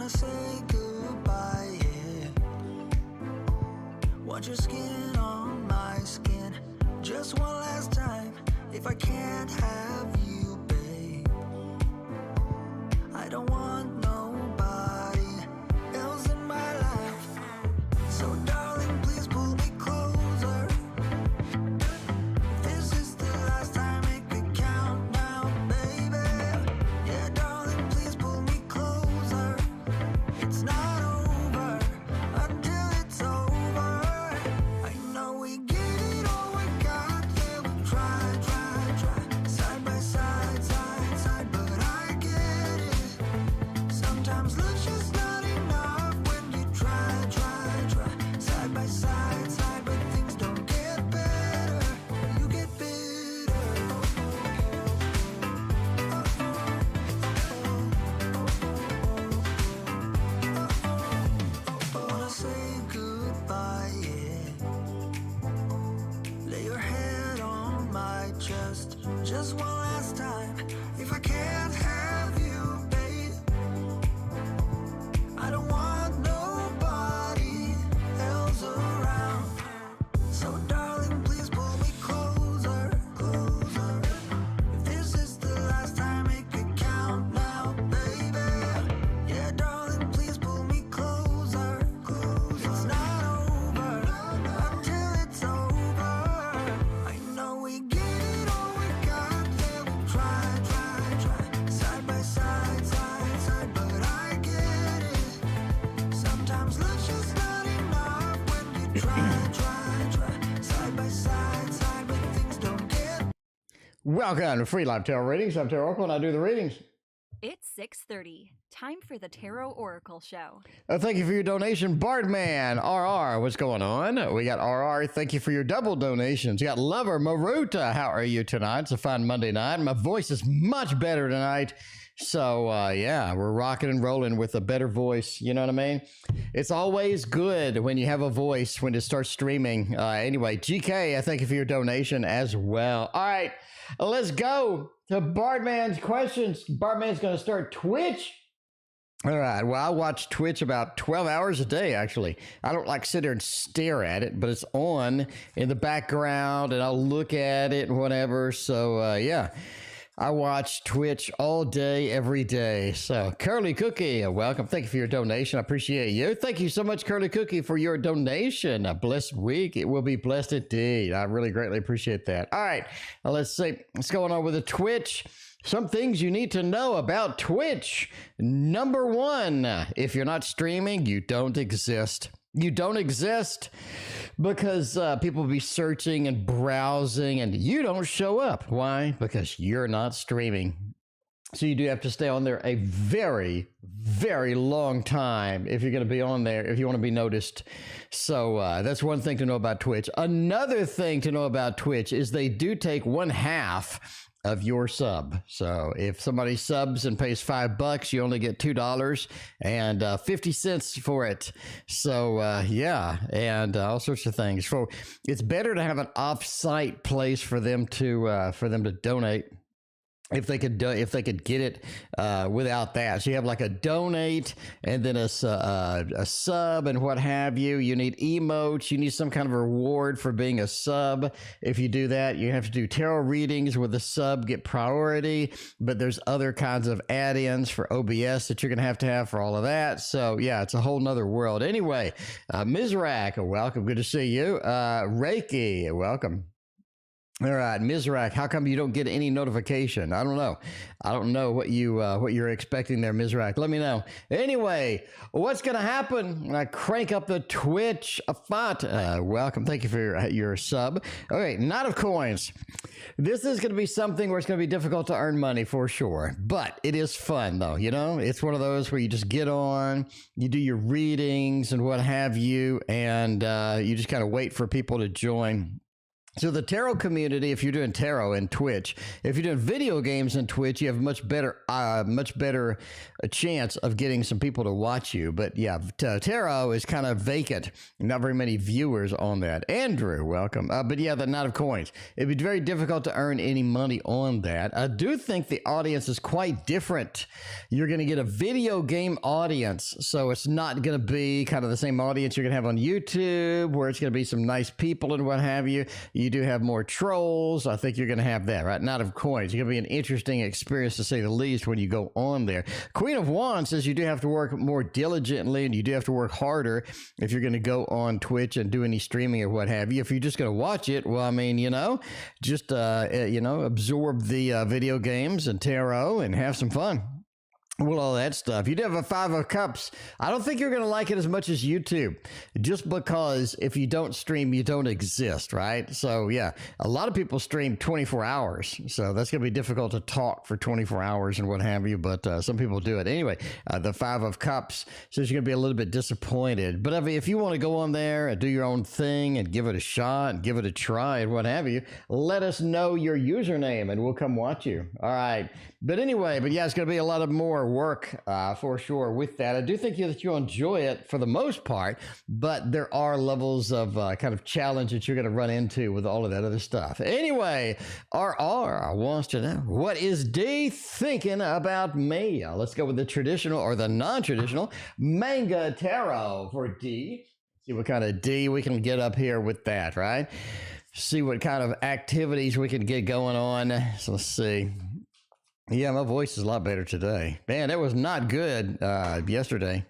wanna say goodbye, yeah. Want your skin on my skin, just one last time. If I can't have you, babe, I don't want nobody else in my life. So darling, please pull me closer. This is the last time, it could count now, baby. Yeah, darling, please pull me closer. It's not over until it's over. I know we get it all, we got, yeah, we try. Side by side, but I get it. Sometimes love's just not enough when you try. Side by side, but things don't get better. You get bitter. Wanna say goodbye, yeah. Lay your head on my chest, just one last time. If I can't have you, babe, I don't want nobody else around. So darling, please pull me closer. If this is the last time, it could count now, baby. Yeah, darling, please pull me closer. It's not over until it's over. I know we get it all, we got, yeah, we try. Side by side, but I get it. Sometimes love's just not enough when you try. Side by side, but things don't get. Welcome to Free Live Tarot Readings. I'm TarotOracle and I do the readings. It's 6:30. Time for the Tarot Oracle Show. Thank you for your donation, Bardman. RR, what's going on? We got RR. Thank you for your double donations. You got Lover Maruta. How are you tonight? It's a fine Monday night. My voice is much better tonight. So, yeah, we're rocking and rolling with a better voice. You know what I mean? It's always good when you have a voice when it starts streaming. Anyway, GK, I thank you for your donation as well. All right, let's go to Bardman's questions. Bardman's going to start Twitch. All right. Well, I watch Twitch about 12 hours a day, actually. I don't like sit there and stare at it, but it's on in the background and I'll look at it and whatever. So, yeah, I watch Twitch all day, every day. So, Curly Cookie, welcome. Thank you for your donation. I appreciate you. Thank you so much, Curly Cookie, for your donation. A blessed week. It will be blessed indeed. I really greatly appreciate that. All right. Let's see what's going on with the Twitch. Some things you need to know about Twitch. Number one, if you're not streaming, you don't exist. You don't exist because people will be searching and browsing and you don't show up. Why? Because you're not streaming. So you do have to stay on there a very, very long time if you're going to be on there, if you want to be noticed. So that's one thing to know about Twitch. Another thing to know about Twitch is they do take 1/2 of your sub. So if somebody subs and pays $5, you only get $2.50 for it. So yeah, and all sorts of things. So it's better to have an off-site place for them to donate. If they could get it without that. So you have like a donate and then a sub and what have you. You need emotes. You need some kind of reward for being a sub. If you do that, you have to do tarot readings with a sub, get priority. But there's other kinds of add-ins for OBS that you're going to have for all of that. So yeah, it's a whole nother world. Anyway, Mizrak, welcome. Good to see you. Reiki, welcome. All right, Mizrak, how come you don't get any notification? I don't know. I don't know what you're expecting there, Mizrak. Let me know. Anyway, what's going to happen when I crank up the Twitch font? Welcome. Thank you for your sub. Okay, Knot of Coins. This is going to be something where it's going to be difficult to earn money for sure, but it is fun though. You know, it's one of those where you just get on, you do your readings and what have you, and you just kind of wait for people to join. So the tarot community, if you're doing tarot in Twitch, if you're doing video games in Twitch, you have much better a chance of getting some people to watch you. But yeah, tarot is kind of vacant. Not very many viewers on that. Andrew, welcome. But yeah, the Knight of Coins. It'd be very difficult to earn any money on that. I do think the audience is quite different. You're going to get a video game audience, so it's not going to be kind of the same audience you're going to have on YouTube, where it's going to be some nice people and what have you. You do have more trolls. I think you're going to have that, right? Knight of Coins. It's going to be an interesting experience, to say the least, when you go on there. Queen of Wands says you do have to work more diligently, and you do have to work harder if you're going to go on Twitch and do any streaming or what have you. If you're just going to watch it, well, I mean, you know, just, you know, absorb the video games and tarot and have some fun. Well, all that stuff. You do have a 5 of Cups. I don't think you're going to like it as much as YouTube, just because if you don't stream, you don't exist, right? So, yeah, a lot of people stream 24 hours, so that's going to be difficult to talk for 24 hours and what have you, but some people do it. Anyway, the 5 of Cups says you're going to be a little bit disappointed, but if you want to go on there and do your own thing and give it a shot and give it a try and what have you, let us know your username and we'll come watch you. All right. But anyway, yeah, it's going to be a lot of more work for sure with that. I do think that you'll enjoy it for the most part, but there are levels of kind of challenge that you're going to run into with all of that other stuff. Anyway, RR wants to know, what is D thinking about me? Let's go with the traditional or the non-traditional manga tarot for D. See what kind of D we can get up here with that, right? See what kind of activities we can get going on. So let's see. Yeah, my voice is a lot better today. Man, that was not good yesterday.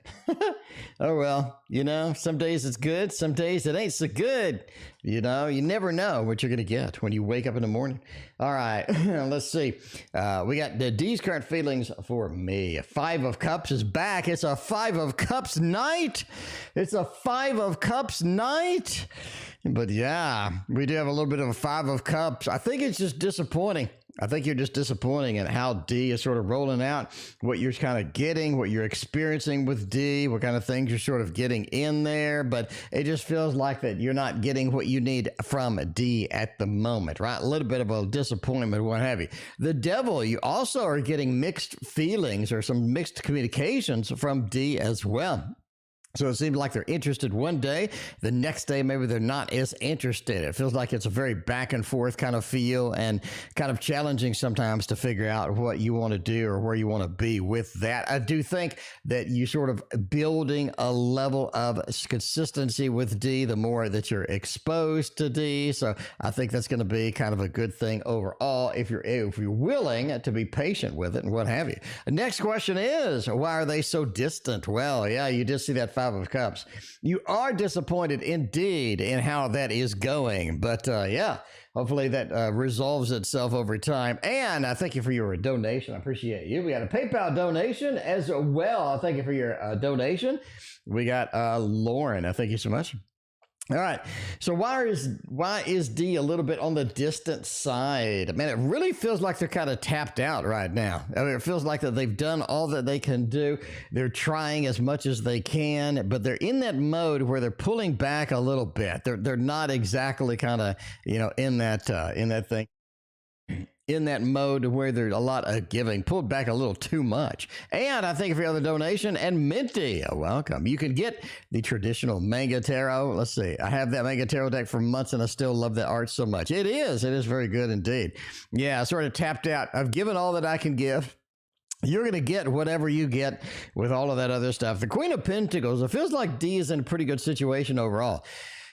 Oh, well, you know, some days it's good. Some days it ain't so good. You know, you never know what you're going to get when you wake up in the morning. All right, let's see. We got the D's current feelings for me. 5 of Cups is back. It's a 5 of Cups night. It's a 5 of Cups night. But yeah, we do have a little bit of a 5 of Cups. I think it's just disappointing. I think you're just disappointing at how D is sort of rolling out, what you're kind of getting, what you're experiencing with D, what kind of things you're sort of getting in there. But it just feels like that you're not getting what you need from D at the moment, right? A little bit of a disappointment, what have you. The Devil, you also are getting mixed feelings or some mixed communications from D as well. So it seems like they're interested one day, the next day maybe they're not as interested. It feels like it's a very back and forth kind of feel, and kind of challenging sometimes to figure out what you want to do or where you want to be with that. I do think that you sort of building a level of consistency with D the more that you're exposed to D. So I think that's going to be kind of a good thing overall if you're willing to be patient with it and what have you. The next question is, why are they so distant? Well, yeah, you did see that 5 of Cups. You are disappointed indeed in how that is going, but yeah, hopefully that resolves itself over time. And I thank you for your donation. I appreciate you. We got a PayPal donation as well. Thank you for your donation. We got Lauren. I thank you so much. All right. So why is D a little bit on the distant side? Man, it really feels like they're kind of tapped out right now. I mean, it feels like that they've done all that they can do. They're trying as much as they can, but they're in that mode where they're pulling back a little bit. They're not exactly kind of, you know, in that thing. In that mode where there's a lot of giving, pulled back a little too much. And I thank you for your other donation. And Minty, welcome. You can get the traditional manga tarot. Let's see. I have that manga tarot deck for months, and I still love that art so much. It is very good indeed. Yeah, I sort of tapped out. I've given all that I can give. You're going to get whatever you get with all of that other stuff. The Queen of Pentacles, it feels like D is in a pretty good situation overall.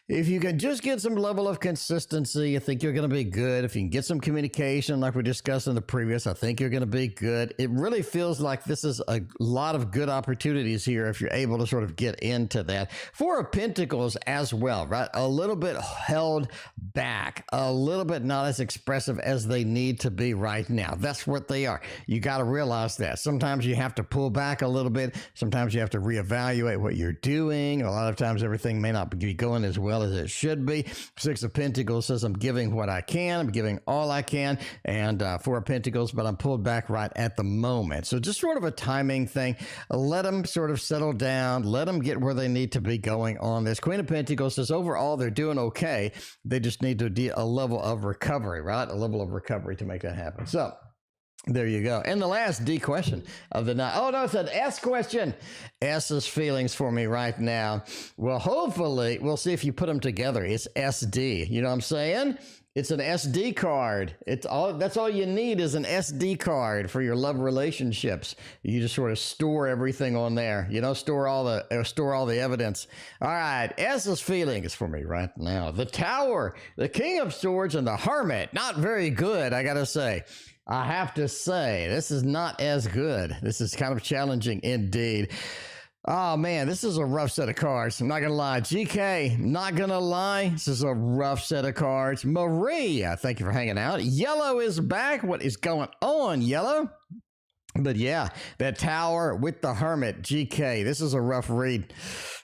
If you can just get some level of consistency, I think you're going to be good. If you can get some communication like we discussed in the previous, I think you're going to be good. It really feels like this is a lot of good opportunities here if you're able to sort of get into that. 4 of Pentacles as well, right? A little bit held back, a little bit not as expressive as they need to be right now. That's what they are. You got to realize that. Sometimes you have to pull back a little bit. Sometimes you have to reevaluate what you're doing. A lot of times everything may not be going as well well as it should be. Six of Pentacles says I'm giving what I can. I'm giving all I can. And Four of Pentacles, but I'm pulled back right at the moment. So just sort of a timing thing. Let them sort of settle down. Let them get where they need to be going on this. Queen of Pentacles says overall they're doing okay. They just need to a level of recovery, right? A level of recovery to make that happen. So there you go. And the last D question of the night. Oh, no, it's an S question. S's feelings for me right now. Well, hopefully, we'll see if you put them together. It's SD. You know what I'm saying? It's an SD card. That's all you need is an SD card for your love relationships. You just sort of store everything on there. You know, store all the evidence. All right, S's feelings for me right now. The Tower, the King of Swords, and the Hermit. Not very good, I gotta say. I have to say, this is not as good. This is kind of challenging indeed. Oh, man, this is a rough set of cards. I'm not going to lie. GK, not going to lie. This is a rough set of cards. Maria, thank you for hanging out. Yellow is back. What is going on, Yellow? But yeah, that Tower with the Hermit, GK, this is a rough read.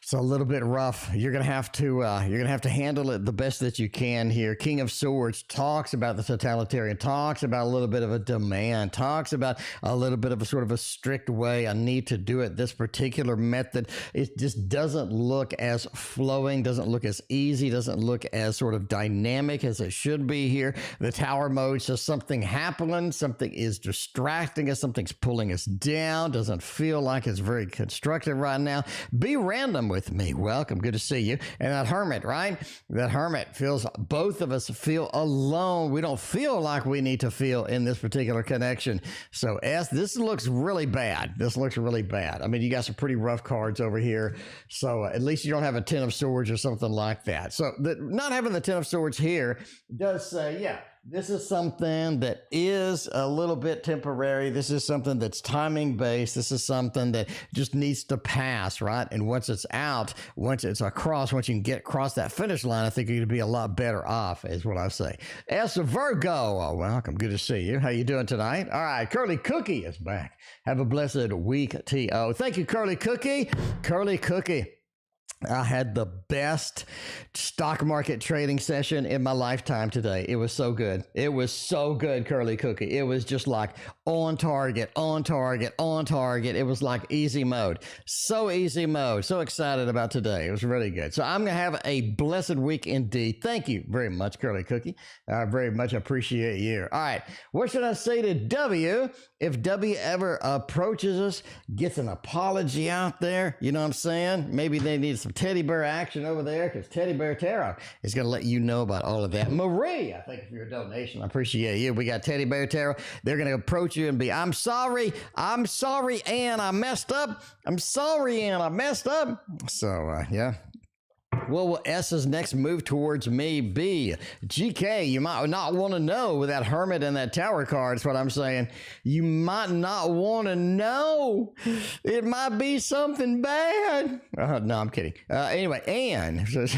It's a little bit rough. You're gonna have to handle it the best that you can here. King of Swords talks about the totalitarian, talks about a little bit of a demand, talks about a little bit of a sort of a strict way. I need to do it this particular method. It just doesn't look as flowing, doesn't look as easy, doesn't look as sort of dynamic as it should be here. The Tower mode says something happening, something is distracting us, something's pulling us down, doesn't feel like it's very constructive right now. Be random with me. Welcome. Good to see you. And that Hermit, right? That Hermit feels, both of us feel alone. We don't feel like we need to feel in this particular connection. So S, this looks really bad. This looks really bad. I mean, you got some pretty rough cards over here. So at least you don't have a Ten of Swords or something like that. So not having the Ten of Swords here does say, yeah, this is something that is a little bit temporary. This is something that's timing based. This is something that just needs to pass, right? And once it's out, once it's across, once you can get across that finish line, I think you're going to be a lot better off, is what I say. As a Virgo, oh, welcome. Good to see you. How you doing tonight? All right, Curly Cookie is back. Have a blessed week, T.O. Thank you, Curly Cookie. Curly Cookie. I had the best stock market trading session in my lifetime today. It was so good. It was so good, Curly Cookie. It was just like on target, on target, on target. It was like easy mode. So easy mode. So excited about today. It was really good. So I'm going to have a blessed week indeed. Thank you very much, Curly Cookie. I very much appreciate you. All right. What should I say to W if W ever approaches us, gets an apology out there? You know what I'm saying? Maybe they need some teddy bear action over there, because Teddy Bear Tarot is going to let you know about all of that. Maria, thank you for your donation. I appreciate you. We got Teddy Bear Tarot. They're going to approach you and be, I'm sorry, Ann, I messed up. I'm sorry, Ann, I messed up. So, yeah. What will S's next move towards me be? GK, you might not want to know with that Hermit and that Tower card. That's what I'm saying. You might not want to know. It might be something bad. No, I'm kidding. Anyway, Anne says,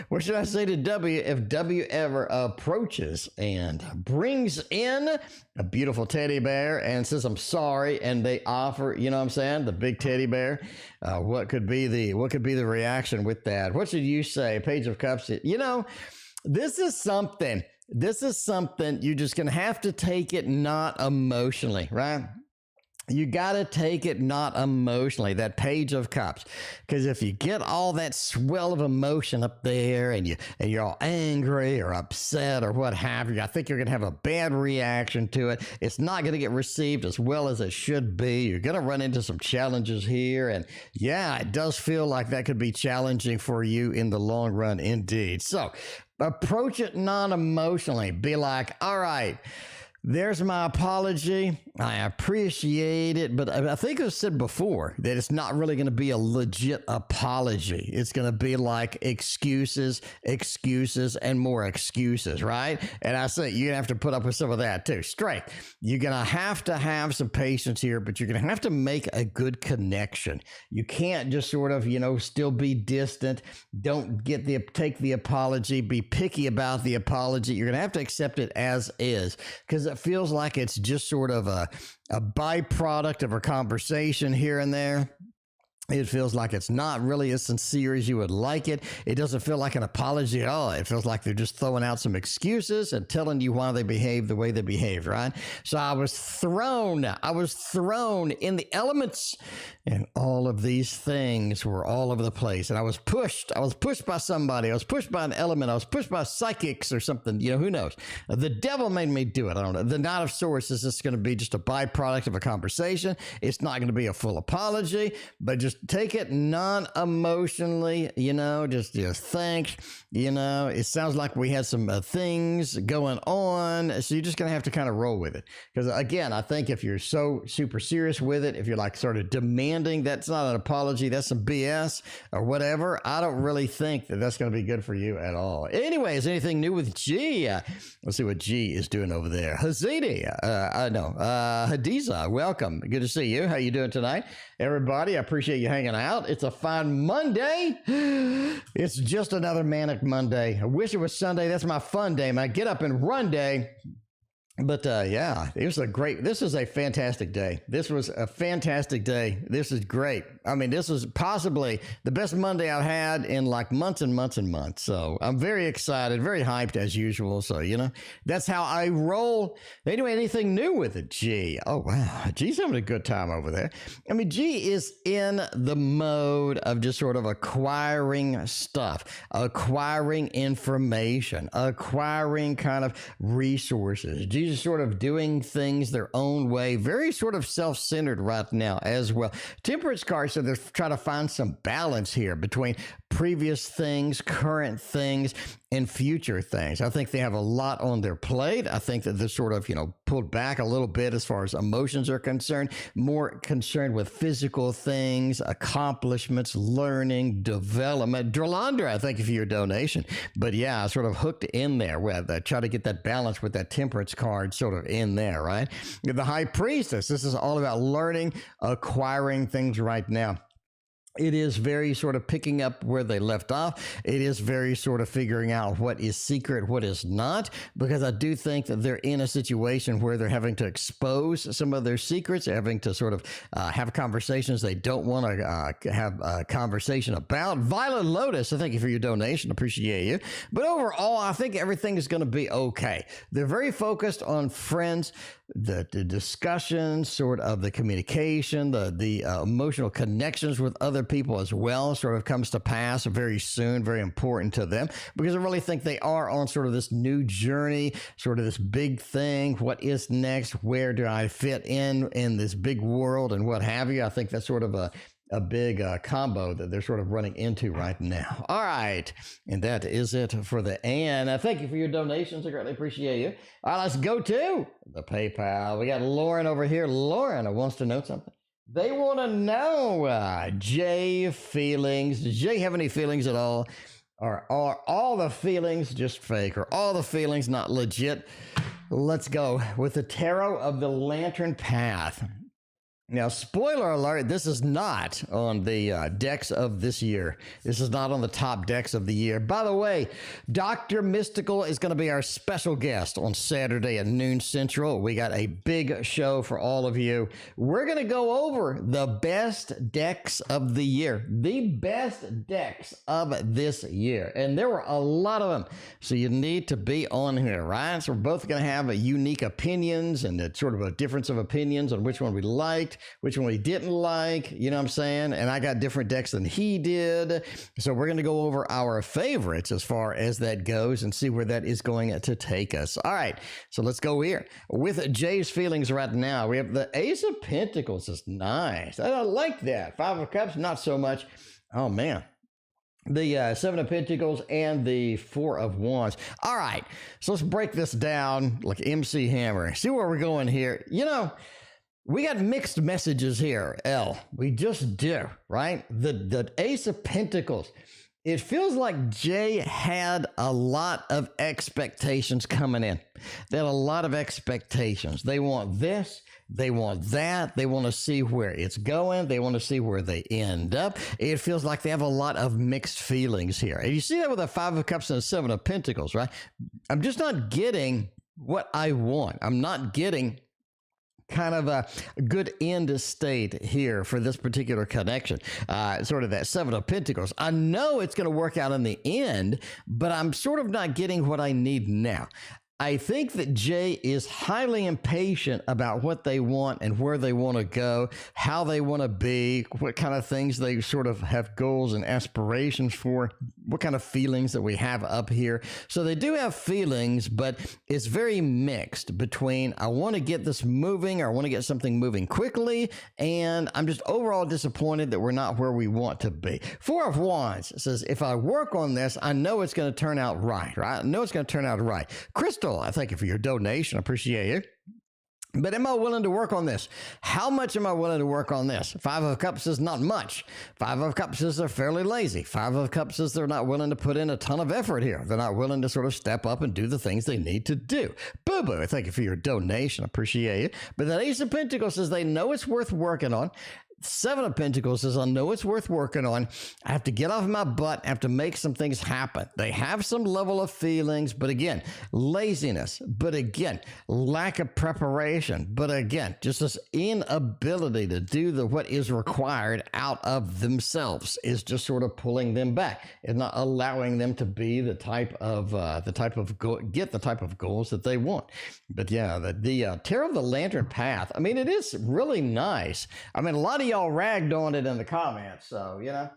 what should I say to W if W ever approaches and brings in a beautiful teddy bear and says, I'm sorry, and they offer, you know what I'm saying, the big teddy bear? What could be the reaction with that? What should you say? Page of Cups, you know, this is something you're just going to have to take it not emotionally, right? You got to take it not emotionally, that Page of Cups. Because if you get all that swell of emotion up there and you're all angry or upset or what have you, I think you're going to have a bad reaction to it. It's not going to get received as well as it should be. You're going to run into some challenges here. And yeah, it does feel like that could be challenging for you in the long run indeed. So approach it non-emotionally. Be like, all right, there's my apology. I appreciate it, but I think I said before that it's not really going to be a legit apology. It's going to be like excuses, and more excuses, right? And I say you're going to have to put up with some of that too. Straight. You're going to have some patience here, but you're going to have to make a good connection. You can't just sort of, still be distant. Don't take the apology. Be picky about the apology. You're going to have to accept it as is, because it feels like it's just sort of a byproduct of a conversation here and there. It feels like it's not really as sincere as you would like it. It doesn't feel like an apology at all. It feels like they're just throwing out some excuses and telling you why they behave the way they behave, right? So I was thrown in the elements, and all of these things were all over the place. And I was pushed by somebody. I was pushed by an element. I was pushed by psychics or something. You know, who knows? The devil made me do it. I don't know. The Knight of Swords is just going to be just a byproduct of a conversation. It's not going to be a full apology, but just take it non-emotionally, you know, just think, you know, it sounds like we had some things going on. So you're just going to have to kind of roll with it. Because again, I think if you're so super serious with it, if you're like sort of demanding, that's not an apology, that's some BS or whatever. I don't really think that that's going to be good for you at all. Anyways, anything new with G? Let's see what G is doing over there. Hadiza, welcome. Good to see you. How you doing tonight? Everybody, I appreciate you hanging out. It's a fine Monday. It's just another manic Monday. I wish it was Sunday. That's my fun day, my get up and run day. But yeah, this is a fantastic day. This was a fantastic day. This is great. I mean, this is possibly the best Monday I've had in like months and months and months. So I'm very excited, very hyped as usual. So, you know, that's how I roll. Anyway, anything new with it? G. Oh, wow. G's having a good time over there. I mean, G is in the mode of just sort of acquiring stuff, acquiring information, acquiring kind of resources. G is sort of doing things their own way, very sort of self-centered right now as well. Temperance card, so they're trying to find some balance here between previous things, current things, and future things. I think they have a lot on their plate. I think that they're sort of, you know, pulled back a little bit as far as emotions are concerned, more concerned with physical things, accomplishments, learning, development. Dralandra, thank you for your donation. But yeah, I sort of hooked in there with try to get that balance with that temperance card sort of in there, right? The High Priestess, this is all about learning, acquiring things right now. It is very sort of picking up where they left off. It is very sort of figuring out what is secret, what is not, because I do think that they're in a situation where they're having to expose some of their secrets, having to sort of have conversations they don't want to have a conversation about. VioletLotus, I thank you for your donation. Appreciate you. But overall, I think everything is going to be okay. They're very focused on friends, the discussion, sort of the communication, the emotional connections with other people as well sort of comes to pass very soon, very important to them, because I really think they are on sort of this new journey, sort of this big thing. What is next? Where do I fit in this big world and what have you? I think that's sort of a big combo that they're sort of running into right now. All right. And that is it for the N. Thank you for your donations. I greatly appreciate you. All right, let's go to the PayPal. We got Lauren over here. Lauren wants to know something. They want to know Jay feelings. Does Jay have any feelings at all? Or are all the feelings just fake? Or all the feelings not legit? Let's go with the Tarot of the Lantern Path. Now, spoiler alert, this is not on the decks of this year. This is not on the top decks of the year. By the way, Dr. Mystical is going to be our special guest on Saturday at noon Central. We got a big show for all of you. We're going to go over the best decks of the year. The best decks of this year. And there were a lot of them. So you need to be on here, right? So we're both going to have a unique opinions and a sort of a difference of opinions on which one we liked, which one we didn't like, you know what I'm saying? And I got different decks than he did. So we're going to go over our favorites as far as that goes and see where that is going to take us. All right, so let's go here. With Jay's feelings right now, we have the Ace of Pentacles. Is nice. I like that. Five of Cups, not so much. Oh, man. The Seven of Pentacles and the Four of Wands. All right, so let's break this down like MC Hammer. See where we're going here. You know, we got mixed messages here, L. We just do, right? The Ace of Pentacles. It feels like Jay had a lot of expectations coming in. They had a lot of expectations. They want this. They want that. They want to see where it's going. They want to see where they end up. It feels like they have a lot of mixed feelings here. And you see that with the Five of Cups and the Seven of Pentacles, right? I'm just not getting what I want. I'm not getting kind of a good end state here for this particular connection. Sort of that Seven of Pentacles. I know it's going to work out in the end, but I'm sort of not getting what I need now. I think that Jay is highly impatient about what they want and where they want to go, how they want to be, what kind of things they sort of have goals and aspirations for, what kind of feelings that we have up here. So they do have feelings, but it's very mixed between I want to get this moving or I want to get something moving quickly, and I'm just overall disappointed that we're not where we want to be. Four of Wands says, if I work on this, I know it's going to turn out right? I know it's going to turn out right. Crystal, I thank you for your donation. I appreciate you. But am I willing to work on this? How much am I willing to work on this? Five of Cups is not much. Five of Cups is they're fairly lazy. Five of Cups is they're not willing to put in a ton of effort here. They're not willing to sort of step up and do the things they need to do. BooBoo, I thank you for your donation. I appreciate you. But that Ace of Pentacles says they know it's worth working on. Seven of Pentacles says, I know it's worth working on. I have to get off my butt. I have to make some things happen. They have some level of feelings, but again, laziness, but again, lack of preparation, but again, just this inability to do what is required out of themselves is just sort of pulling them back and not allowing them to be the type of goals that they want. But yeah, the Tarot of the Lantern Path, I mean, it is really nice. I mean, a lot of y'all ragged on it in the comments, so you know,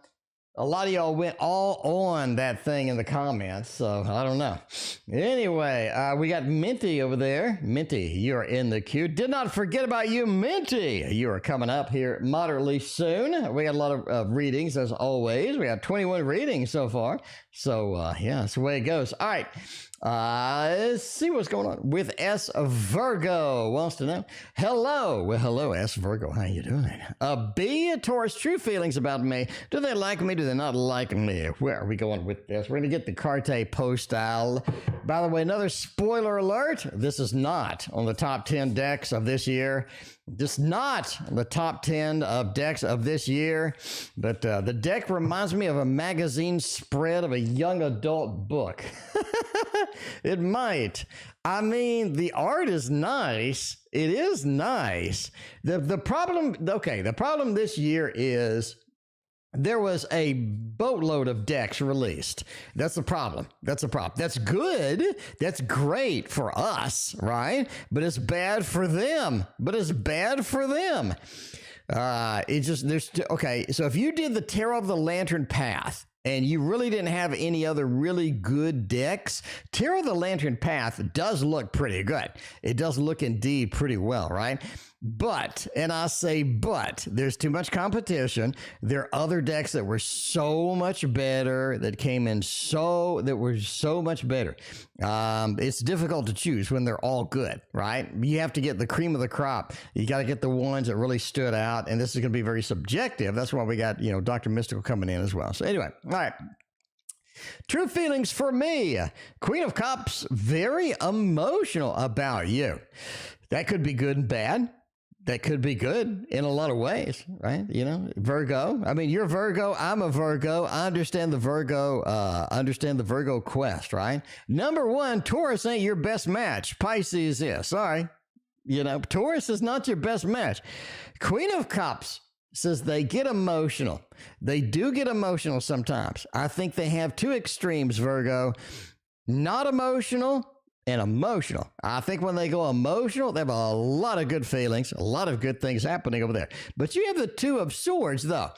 a lot of y'all went all on that thing in the comments, so I don't know. Anyway, we got Minty over there. Minty, you're in the queue. Did not forget about you, Minty. You are coming up here moderately soon. We got a lot of readings as always. We got 21 readings so far, so yeah, that's the way it goes. All right. Let's see what's going on with S Virgo wants to know. Hello. Well, hello, S Virgo. How you doing? B Taurus, true feelings about me. Do they like me? Do they not like me? Where are we going with this? We're going to get the carte postale. By the way, another spoiler alert. This is not on the top 10 decks of this year. Just not the top 10 of decks of this year, but the deck reminds me of a magazine spread of a young adult book. It might. I mean, the art is nice. It is nice. The problem this year is there was a boatload of decks released. That's the problem. That's good. That's great for us, right? But it's bad for them. So if you did the Tarot of the Lantern Path and you really didn't have any other really good decks, Tarot of the Lantern Path does look pretty good. It does look indeed pretty well, right? But, and I say but, there's too much competition. There are other decks that were so much better, that were so much better. It's difficult to choose when they're all good, right? You have to get the cream of the crop. You got to get the ones that really stood out, and this is going to be very subjective. That's why we got, Dr. Mystical coming in as well. So anyway, all right. True feelings for me. Queen of Cups, very emotional about you. That could be good and bad. That could be good in a lot of ways, right? Virgo. I mean, you're Virgo. I'm a Virgo. I understand the Virgo quest, right? Number one, Taurus ain't your best match. Pisces is. Sorry. Taurus is not your best match. Queen of Cups says they get emotional. They do get emotional sometimes. I think they have two extremes, Virgo. Not emotional and emotional. I think when they go emotional, they have a lot of good feelings, a lot of good things happening over there. But you have the Two of Swords, though.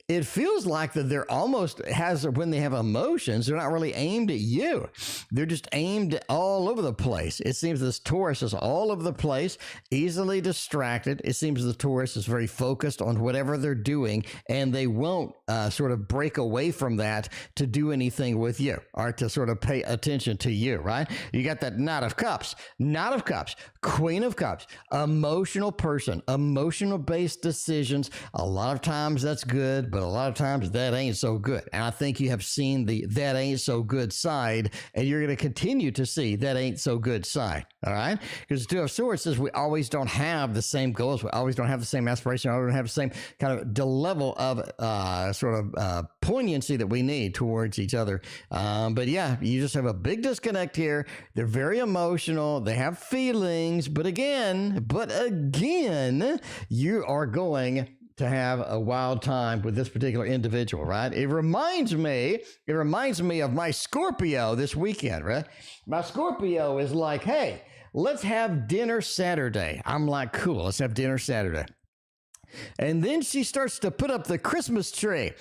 It feels like that they're when they have emotions, they're not really aimed at you. They're just aimed all over the place. It seems this Taurus is all over the place, easily distracted. It seems the Taurus is very focused on whatever they're doing, and they won't sort of break away from that to do anything with you or to sort of pay attention to you, right? You got that Knight of Cups, Queen of Cups, emotional person, emotional-based decisions. A lot of times that's good, but a lot of times that ain't so good. And I think you have seen the that ain't so good side, and you're going to continue to see that ain't so good side. All right? Because the Two of Swords says we always don't have the same goals. We always don't have the same aspiration. We don't have the same kind of the level of poignancy that we need towards each other. But yeah, you just have a big disconnect here. They're very emotional. They have feelings. But again, you are going to have a wild time with this particular individual, right? It reminds me of my Scorpio this weekend, right? My Scorpio is like, hey, let's have dinner Saturday. I'm like, cool, let's have dinner Saturday. And then she starts to put up the Christmas tree.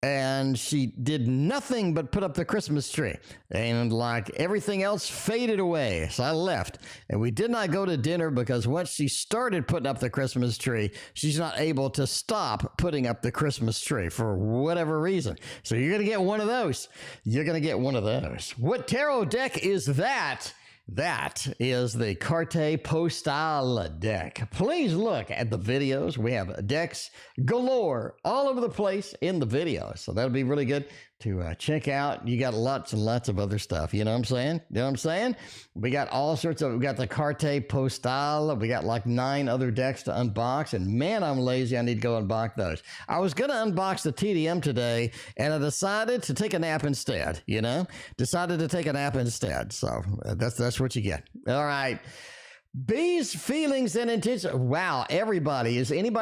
And she did nothing but put up the Christmas tree. And like everything else faded away. So I left. And we did not go to dinner because once she started putting up the Christmas tree, she's not able to stop putting up the Christmas tree for whatever reason. So you're going to get one of those. You're going to get one of those. What tarot deck is that? That is the Carte Postale deck. Please look at the videos. We have decks galore all over the place in the videos. So that'll be really good to check out. You got lots and lots of other stuff. You know what I'm saying? You know what I'm saying? We got all sorts of, we got the Carte Postale. We got like 9 other decks to unbox. And man, I'm lazy. I need to go unbox those. I was going to unbox the TDM today, and I decided to take a nap instead, you know? Decided to take a nap instead. So that's what you get. All right. Bees, feelings, and intentions. Wow, everybody. Does anybody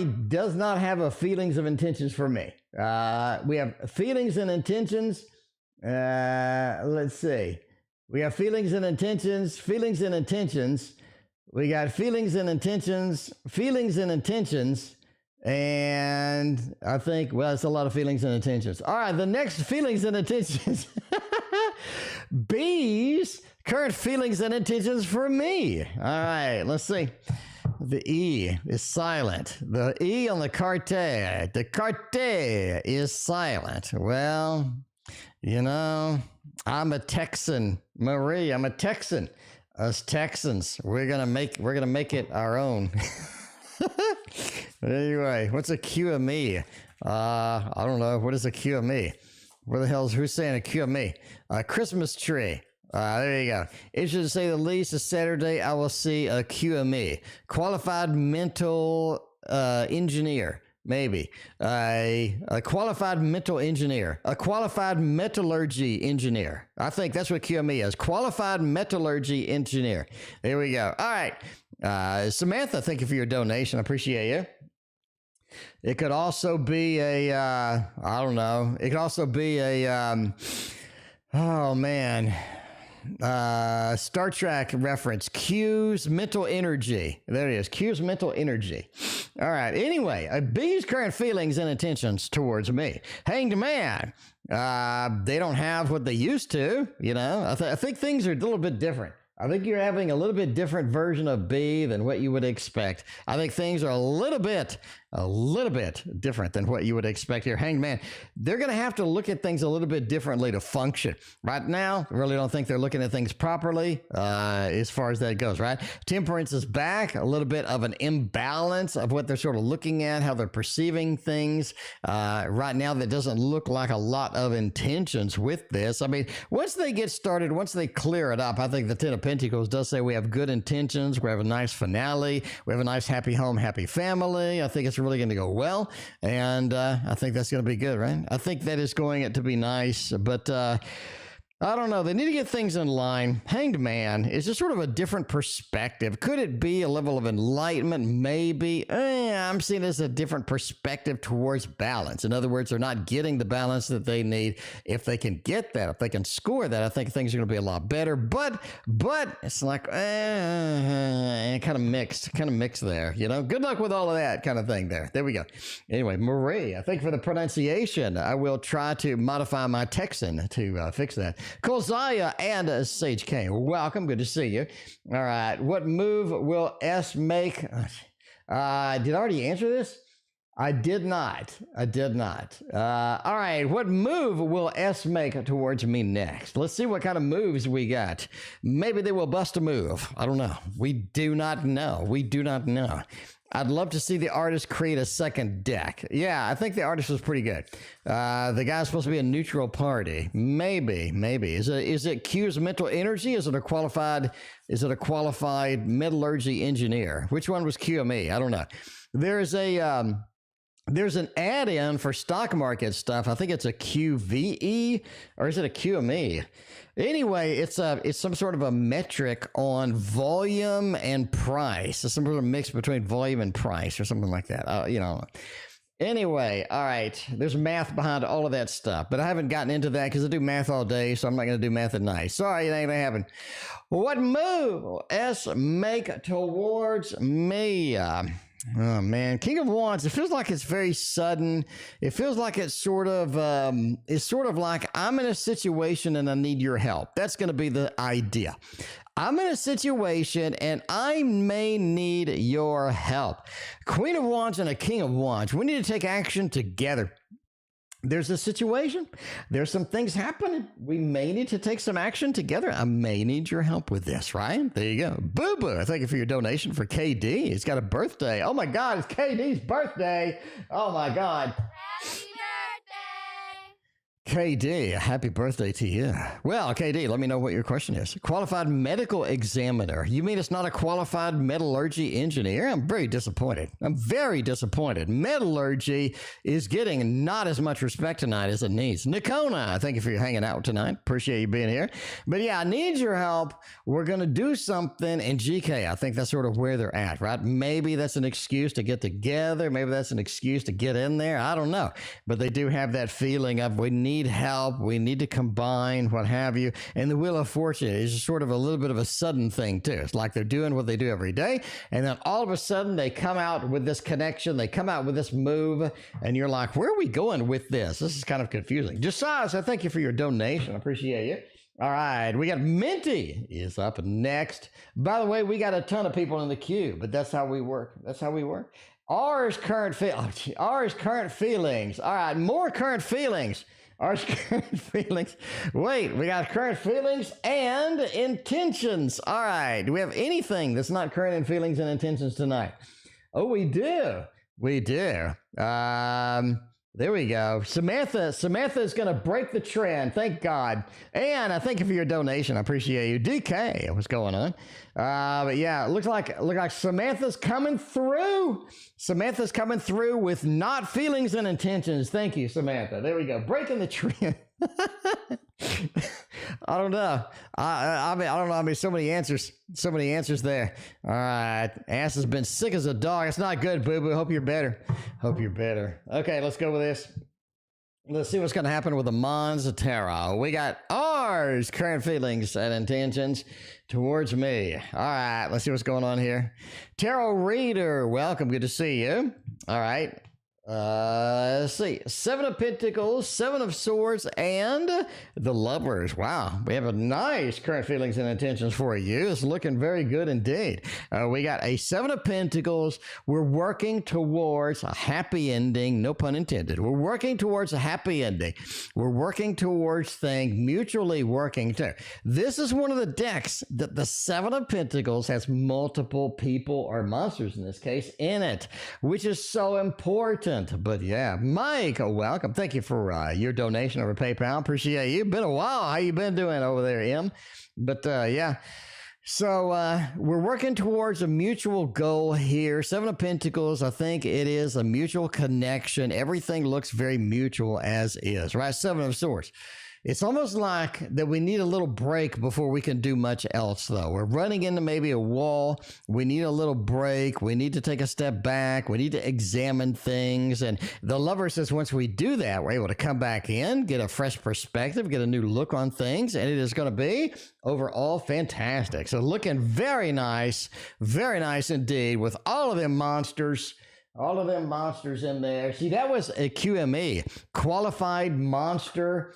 does not have a feelings of intentions for me? We have feelings and intentions. Let's see. We have feelings and intentions, feelings and intentions. We got feelings and intentions, feelings and intentions. And I think, well, it's a lot of feelings and intentions. All right, the next feelings and intentions. Bees, current feelings and intentions for me. All right, let's see. The E is silent. The E on the carte is silent. Well, you know, I'm a Texan, Marie. I'm a Texan. Us Texans, we're gonna make it our own. Anyway, what's a QME? I don't know. What is a QME? Where the hell's who's saying a QME? A Christmas tree. There you go. Interesting to say the least. This Saturday, I will see a QME, qualified mental engineer, maybe a qualified mental engineer, a qualified metallurgy engineer. I think that's what QME is. Qualified metallurgy engineer. There we go. All right. Samantha, thank you for your donation. I appreciate you. It could also be a, I don't know. It could also be a, oh man, Star Trek reference. Q's mental energy. There it is. Q's mental energy. All right. Anyway, B's current feelings and intentions towards me. Hanged Man. They don't have what they used to. You know, I think things are a little bit different. I think you're having a little bit different version of B than what you would expect. I think things are a little bit different than what you would expect here. Hanged Man, they're going to have to look at things a little bit differently to function. Right now, I really don't think they're looking at things properly as far as that goes, right? Temperance is back, a little bit of an imbalance of what they're sort of looking at, how they're perceiving things. Right now, that doesn't look like a lot of intentions with this. I mean, once they get started, once they clear it up, I think the Ten of Pentacles does say we have good intentions. We have a nice finale. We have a nice happy home, happy family. I think it's really going to go well. And I think that's going to be good, right? I think that is going to be nice. But I don't know. They need to get things in line. Hanged Man is just sort of a different perspective. Could it be a level of enlightenment? Maybe. I'm seeing it as a different perspective towards balance. In other words, they're not getting the balance that they need. If they can get that, if they can score that, I think things are going to be a lot better. But it's like kind of mixed there. You know, good luck with all of that kind of thing there. There we go. Anyway, Marie, I think for the pronunciation, I will try to modify my Texan to fix that. Kulziya and Sage K, welcome. Good to see you. All right. What move will S make? Did I already answer this? I did not. I did not. All right. What move will S make towards me next? Let's see what kind of moves we got. Maybe they will bust a move. I don't know. We do not know. We do not know. I'd love to see the artist create a second deck. Yeah, I think the artist was pretty good. The guy's supposed to be a neutral party. Maybe. Is it Q's mental energy? Is it a qualified metallurgy engineer? Which one was QME? I don't know. There's an add-in for stock market stuff. I think it's a QVE, or is it a QME? Anyway, it's some sort of a metric on volume and price. It's some sort of mix between volume and price or something like that. Anyway, all right. There's math behind all of that stuff, but I haven't gotten into that because I do math all day, so I'm not going to do math at night. Sorry, it ain't going to happen. What move will S make towards me? Oh man, King of Wands. It feels like it's very sudden. It feels like it's sort of like I'm in a situation and I need your help. That's going to be the idea. I'm in a situation and I may need your help. Queen of Wands and a King of Wands. We need to take action together. There's a situation. There's some things happening. We may need to take some action together. I may need your help with this, right? There you go. BooBoo, thank you for your donation for KD. He's got a birthday. Oh my God, it's KD's birthday. Oh my God. Happy birthday! KD, happy birthday to you. Well, KD, let me know what your question is. Qualified medical examiner. You mean it's not a qualified metallurgy engineer? I'm very disappointed. I'm very disappointed. Metallurgy is getting not as much respect tonight as it needs. Nikona, thank you for hanging out tonight. Appreciate you being here. But yeah, I need your help. We're going to do something in GK. I think that's sort of where they're at, right? Maybe that's an excuse to get together. Maybe that's an excuse to get in there. I don't know. But they do have that feeling of we need help, we need to combine, what have you. And the Wheel of Fortune is just sort of a little bit of a sudden thing too. It's like they're doing what they do every day, and then all of a sudden they come out with this connection, they come out with this move, and you're like, where are we going with this? This is kind of confusing. Josiah, so thank you for your donation. I appreciate you. All right, we got Minty is up next. By the way, we got a ton of people in the queue, but that's how we work. That's how we work. R's current feelings. All right, more current feelings. R's current feelings. Wait, we got current feelings and intentions. All right, do we have anything that's not current in feelings and intentions tonight? Oh, we do. We do. There we go. Samantha is going to break the trend. Thank God. And I thank you for your donation. I appreciate you. DK, what's going on? But yeah, look like Samantha's coming through. Samantha's coming through with not feelings and intentions. Thank you, Samantha. There we go. Breaking the trend. I don't know. I don't know. I mean, so many answers there. All right. Ass has been sick as a dog. It's not good, BooBoo. Hope you're better. Okay, let's go with this. Let's see what's going to happen with the Mons of Tarot. We got R's current feelings and intentions towards me. All right, let's see what's going on here. Tarot reader, welcome. Good to see you. All right. Let's see. 7 of Pentacles, 7 of Swords, and the Lovers. Wow, we have a nice current feelings and intentions for you. It's looking very good indeed. We got a 7 of Pentacles. We're working towards a happy ending. No pun intended. We're working towards a happy ending. We're working towards things, mutually working too. This is one of the decks that the 7 of Pentacles has multiple people or monsters in this case in it, which is so important. But yeah, Mike, welcome. Thank you for your donation over PayPal. Appreciate you. Been a while. How you been doing over there, Em? But yeah. So we're working towards a mutual goal here. 7 of Pentacles, I think it is a mutual connection. Everything looks very mutual as is, right? 7 of Swords. It's almost like that we need a little break before we can do much else, though. We're running into maybe a wall. We need a little break. We need to take a step back. We need to examine things. And the Lover says once we do that, we're able to come back in, get a fresh perspective, get a new look on things, and it is going to be overall fantastic. So looking very nice indeed with all of them monsters. All of them monsters in there. See, that was a QME, qualified monster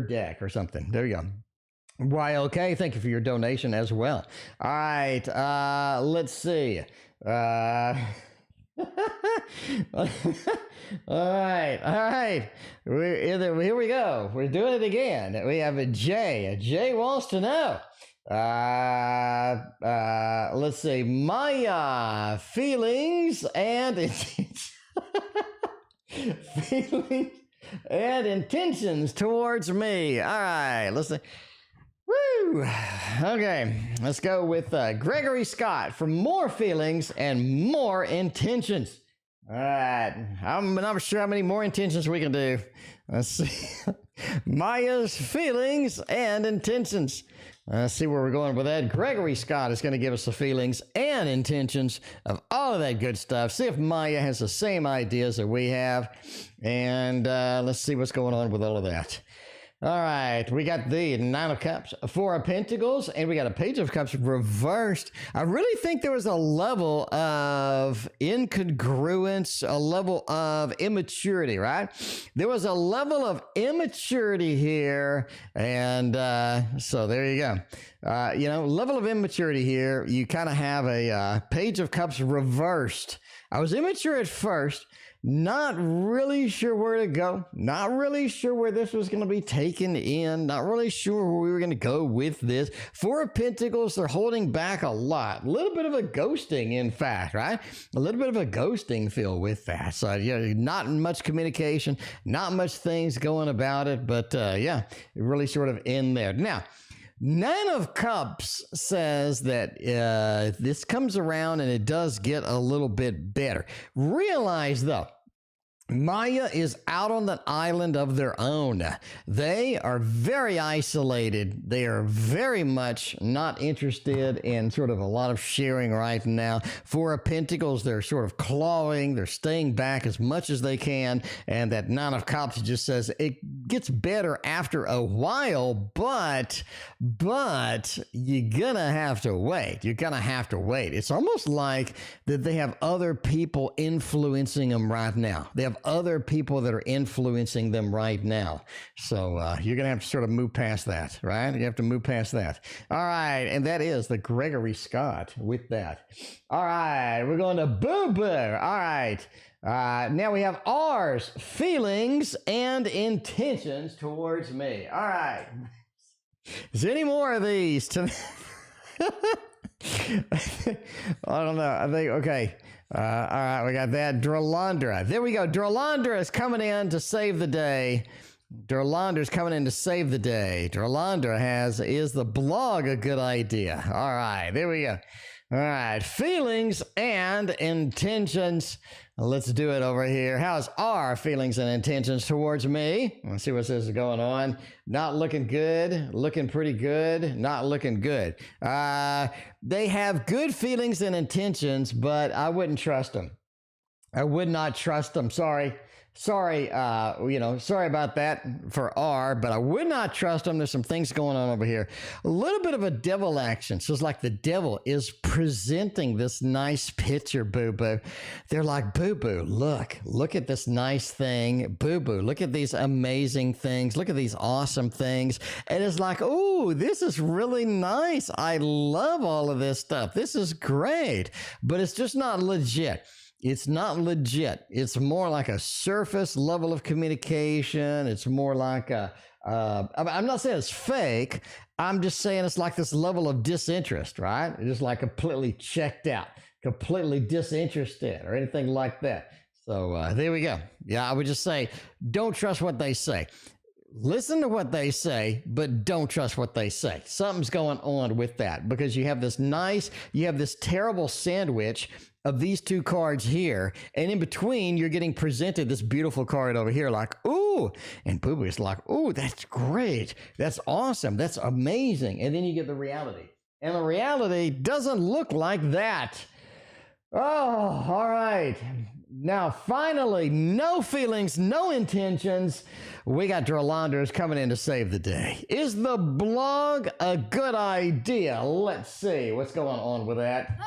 deck or something. There you go. Why, okay. Thank you for your donation as well. All right. Let's see. All right, all right. Here we go. We're doing it again. We have a J. Jay wants to know. Let's see. Maja, feelings and feelings and intentions towards me. All right, let's see. Woo! Okay, let's go with Gregory Scott for more feelings and more intentions. All right, I'm not sure how many more intentions we can do. Let's see. Maya's feelings and intentions. Let's see where we're going with that. Gregory Scott is going to give us the feelings and intentions of all of that good stuff. See if Maja has the same ideas that we have. And let's see what's going on with all of that. All right, we got the Nine of Cups, Four of Pentacles, and we got a Page of Cups reversed. I really think there was a level of incongruence, a level of immaturity, right? There was a level of immaturity here, and so there you go. Level of immaturity here, you kind of have a Page of Cups reversed. I was immature at first. Not really sure where to go. Not really sure where this was going to be taken in. Not really sure where we were going to go with this. Four of Pentacles, they're holding back a lot. A little bit of a ghosting, in fact, right? A little bit of a ghosting feel with that. So, not much communication, not much things going about it, but really sort of in there. Now, Nine of Cups says that this comes around and it does get a little bit better. Realize, though, Maja is out on the island of their own. They are very isolated. They are very much not interested in sort of a lot of sharing right now. Four of Pentacles, they're sort of clawing. They're staying back as much as they can. And that Nine of Cups just says it gets better after a while, but you're gonna have to wait. You're gonna have to wait. It's almost like that they have other people influencing them right now. They have other people that are influencing them right now. So you're going to have to sort of move past that, right? You have to move past that. All right. And that is the Gregory Scott with that. All right. We're going to BooBoo. All right. Now we have R's, feelings and intentions towards me. All right. Is there any more of these? I don't know. I think, okay. All right, we got that. Dralandra. There we go. Dralandra is coming in to save the day. Dralandra is coming in to save the day. Dralandra is the blog a good idea? All right, there we go. All right, feelings and intentions. Let's do it over here. How's our feelings and intentions towards me? Let's see what this is going on. Not looking good. Looking pretty good. Not looking good. They have good feelings and intentions, but I wouldn't trust them. I would not trust them. Sorry, sorry about that for R, but I would not trust them. There's some things going on over here. A little bit of a devil action. So it's like the devil is presenting this nice picture, BooBoo. They're like, BooBoo, look at this nice thing. BooBoo, look at these amazing things. Look at these awesome things. And it's like, oh, this is really nice. I love all of this stuff. This is great, but it's just not legit. It's not legit. It's more like a surface level of communication. It's more like I'm not saying it's fake. I'm just saying it's like this level of disinterest, right? It's just like completely checked out, completely disinterested or anything like that. So there we go. Yeah, I would just say, don't trust what they say. Listen to what they say, but don't trust what they say. Something's going on with that because you have this terrible sandwich of these two cards here, and in between you're getting presented this beautiful card over here like, ooh, and BooBoo is like, ooh, that's great, that's awesome, that's amazing, and then you get the reality, and the reality doesn't look like that. Oh, all right. Now, finally, no feelings, no intentions. We got Dralandras coming in to save the day. Is the blog a good idea? Let's see what's going on with that.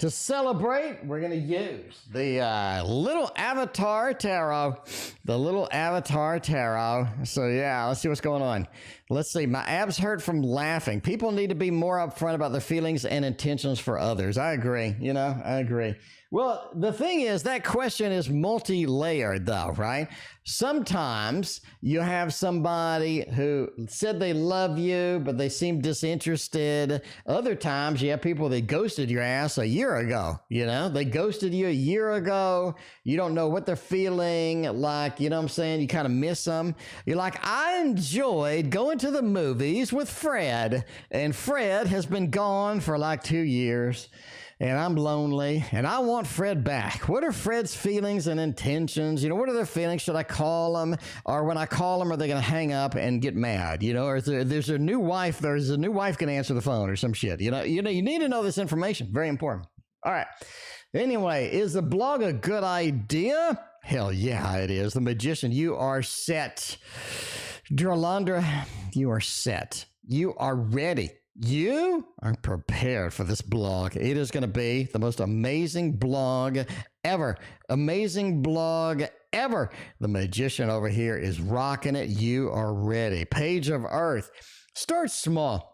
To celebrate, we're going to use the little avatar tarot. The little avatar tarot. So, yeah, let's see what's going on. Let's see. My abs hurt from laughing. People need to be more upfront about their feelings and intentions for others. I agree. You know, I agree. Well, the thing is, that question is multi-layered, though, right? Sometimes you have somebody who said they love you, but they seem disinterested. Other times you have people that ghosted your ass a year ago, you know? They ghosted you a year ago. You don't know what they're feeling like, you know what I'm saying? You kind of miss them. You're like, I enjoyed going to the movies with Fred, and Fred has been gone for like 2 years. And I'm lonely, and I want Fred back. What are Fred's feelings and intentions? You know, what are their feelings? Should I call them? Or when I call them, are they going to hang up and get mad? You know, or there's a new wife can answer the phone or some shit. You know, you need to know this information. Very important. All right. Anyway, is the blog a good idea? Hell yeah, it is. The Magician, you are set. Dralandra, you are set. You are ready. You are prepared for this blog. It is going to be the most amazing blog ever. Amazing blog ever. The Magician over here is rocking it. You are ready. Page of Earth. Start small.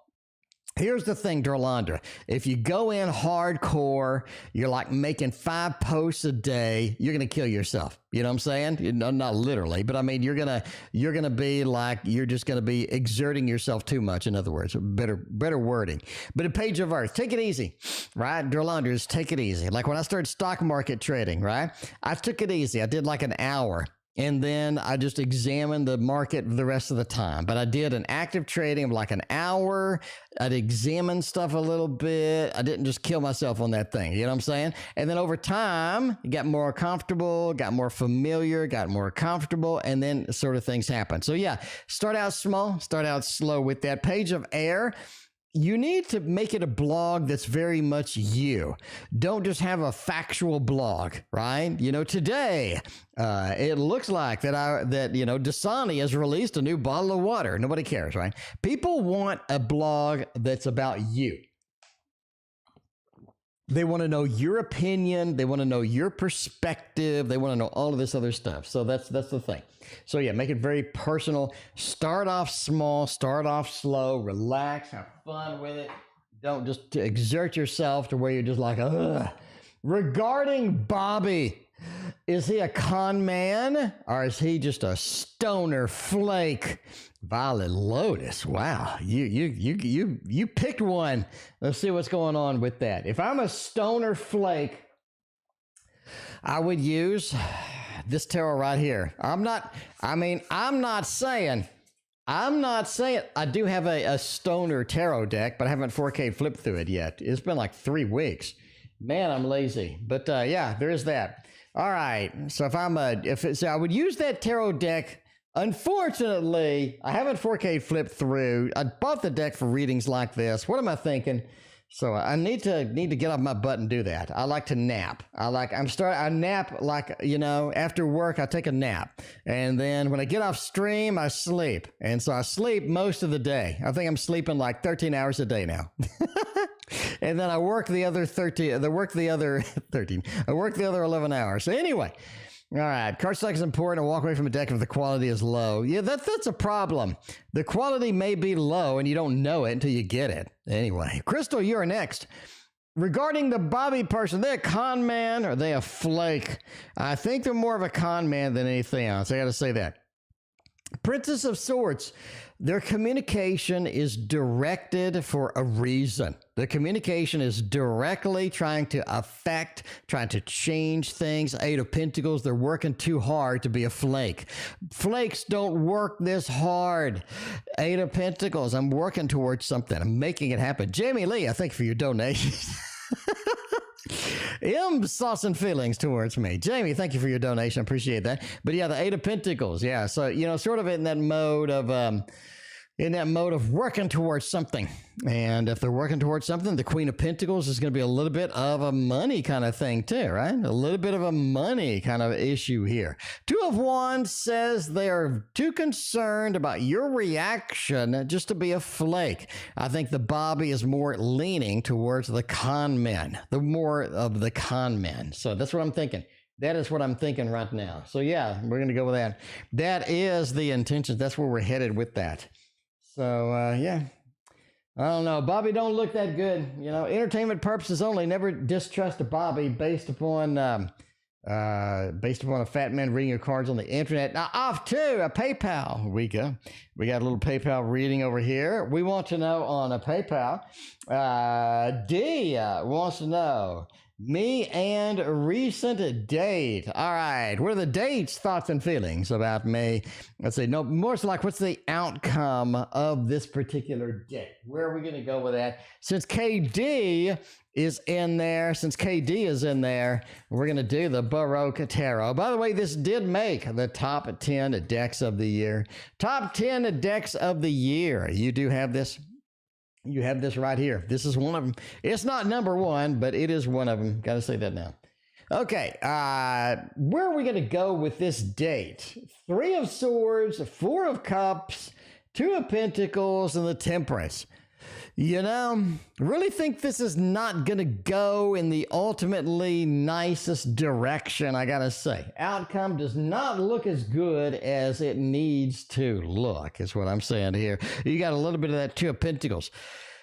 Here's the thing, Dralandra. If you go in hardcore, you're like making 5 posts a day, you're going to kill yourself. You know what I'm saying? Not literally, but I mean, you're going to be like, you're just going to be exerting yourself too much. In other words, better wording. But a Page of Earth, take it easy, right? Dralandra, just take it easy. Like when I started stock market trading, right? I took it easy. I did like an hour. And then I just examined the market the rest of the time. But I did an active trading of like an hour. I'd examine stuff a little bit. I didn't just kill myself on that thing. You know what I'm saying? And then over time, got more comfortable, got more familiar, got more comfortable, and then sort of things happen. So yeah, start out small, start out slow with that. Page of Air. You need to make it a blog that's very much you. Don't just have a factual blog, right? You know, today, it looks like that you know, Dasani has released a new bottle of water. Nobody cares, right? People want a blog that's about you. They want to know your opinion. They want to know your perspective. They want to know all of this other stuff. So that's the thing. So yeah, make it very personal. Start off small, start off slow, relax, have fun with it. Don't just exert yourself to where you're just like, ugh. Regarding Bobby, is he a con man or is he just a stoner flake? VioletLotus, wow, you picked one. Let's see what's going on with that. If I'm a stoner flake, I would use this tarot right here. I'm not saying I do have a stoner tarot deck, but I haven't 4K flipped through it yet. It's been like 3 weeks. Man, I'm lazy. But yeah, there is that. All right. So I would use that tarot deck. Unfortunately, I haven't 4K flipped through. I bought the deck for readings like this. What am I thinking? So I need to get off my butt and do that. I like to nap. I nap like, you know, after work, I take a nap. And then when I get off stream, I sleep. And so I sleep most of the day. I think I'm sleeping like 13 hours a day now. And then I work the other 11 hours. So anyway, all right, cardstock is important. I walk away from a deck if the quality is low. Yeah, that's a problem. The quality may be low and you don't know it until you get it. Anyway, Crystal, you're next. Regarding the Bobby person, they a con man or they a flake? I think they're more of a con man than anything else. I got to say that. Princess of Swords, their communication is directed for a reason. Their communication is directly trying to affect, trying to change things. 8 of Pentacles, they're working too hard to be a flake. Flakes don't work this hard. 8 of Pentacles, I'm working towards something. I'm making it happen. Jamie Lee, I thank you for your donations. Sauce and feelings towards me. Jamie, thank you for your donation. I appreciate that. But yeah, the 8 of Pentacles. Yeah. So, you know, sort of in that mode of, in that mode of working towards something. And if they're working towards something, the Queen of Pentacles is going to be a little bit of a money kind of thing too, right? A little bit of a money kind of issue here. Two of Wands says they are too concerned about your reaction just to be a flake. I think the Bobby is more leaning towards the con men, the more of the con men. So that's what I'm thinking. That is what I'm thinking right now. So yeah, we're going to go with that. That is the intention. That's where we're headed with that. So, yeah, I don't know. Bobby don't look that good. You know, entertainment purposes only. Never distrust a Bobby based upon a fat man reading your cards on the internet. Now, off to a PayPal. We go. We got a little PayPal reading over here. We want to know on a PayPal. D wants to know. Me and a recent date. All right. What are the dates, thoughts, and feelings about me? Let's see. No, more so like what's the outcome of this particular date? Where are we going to go with that? Since KD is in there, we're going to do the Baroque Tarot. By the way, this did make the top 10 decks of the year. Top 10 decks of the year. You do have this. You have this right here. This is one of them. It's not number one, but it is one of them. Got to say that now. Okay, where are we going to go with this date? 3 of Swords, 4 of Cups, 2 of Pentacles, and the Temperance. You know, really think this is not going to go in the ultimately nicest direction, I got to say. Outcome does not look as good as it needs to look, is what I'm saying here. You got a little bit of that 2 of Pentacles.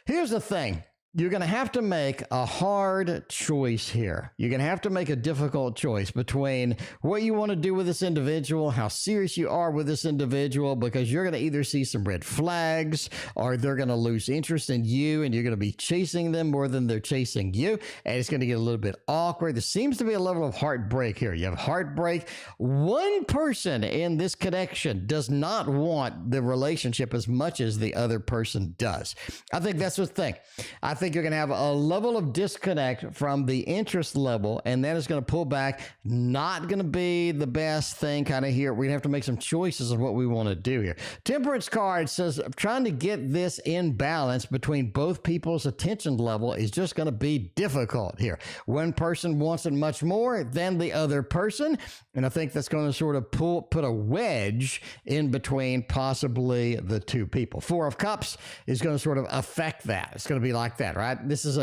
Here's the thing. You're going to have to make a hard choice here. You're going to have to make a difficult choice between what you want to do with this individual, how serious you are with this individual, because you're going to either see some red flags or they're going to lose interest in you and you're going to be chasing them more than they're chasing you. And it's going to get a little bit awkward. There seems to be a level of heartbreak here. You have heartbreak. One person in this connection does not want the relationship as much as the other person does. I think that's the thing. I think you're going to have a level of disconnect from the interest level, and that is going to pull back. Not going to be the best thing kind of here. We're going to have to make some choices of what we want to do here. Temperance card says trying to get this in balance between both people's attention level is just going to be difficult here. One person wants it much more than the other person, and I think that's going to sort of put a wedge in between possibly the two people. 4 of Cups is going to sort of affect that. It's going to be like that. Right? This is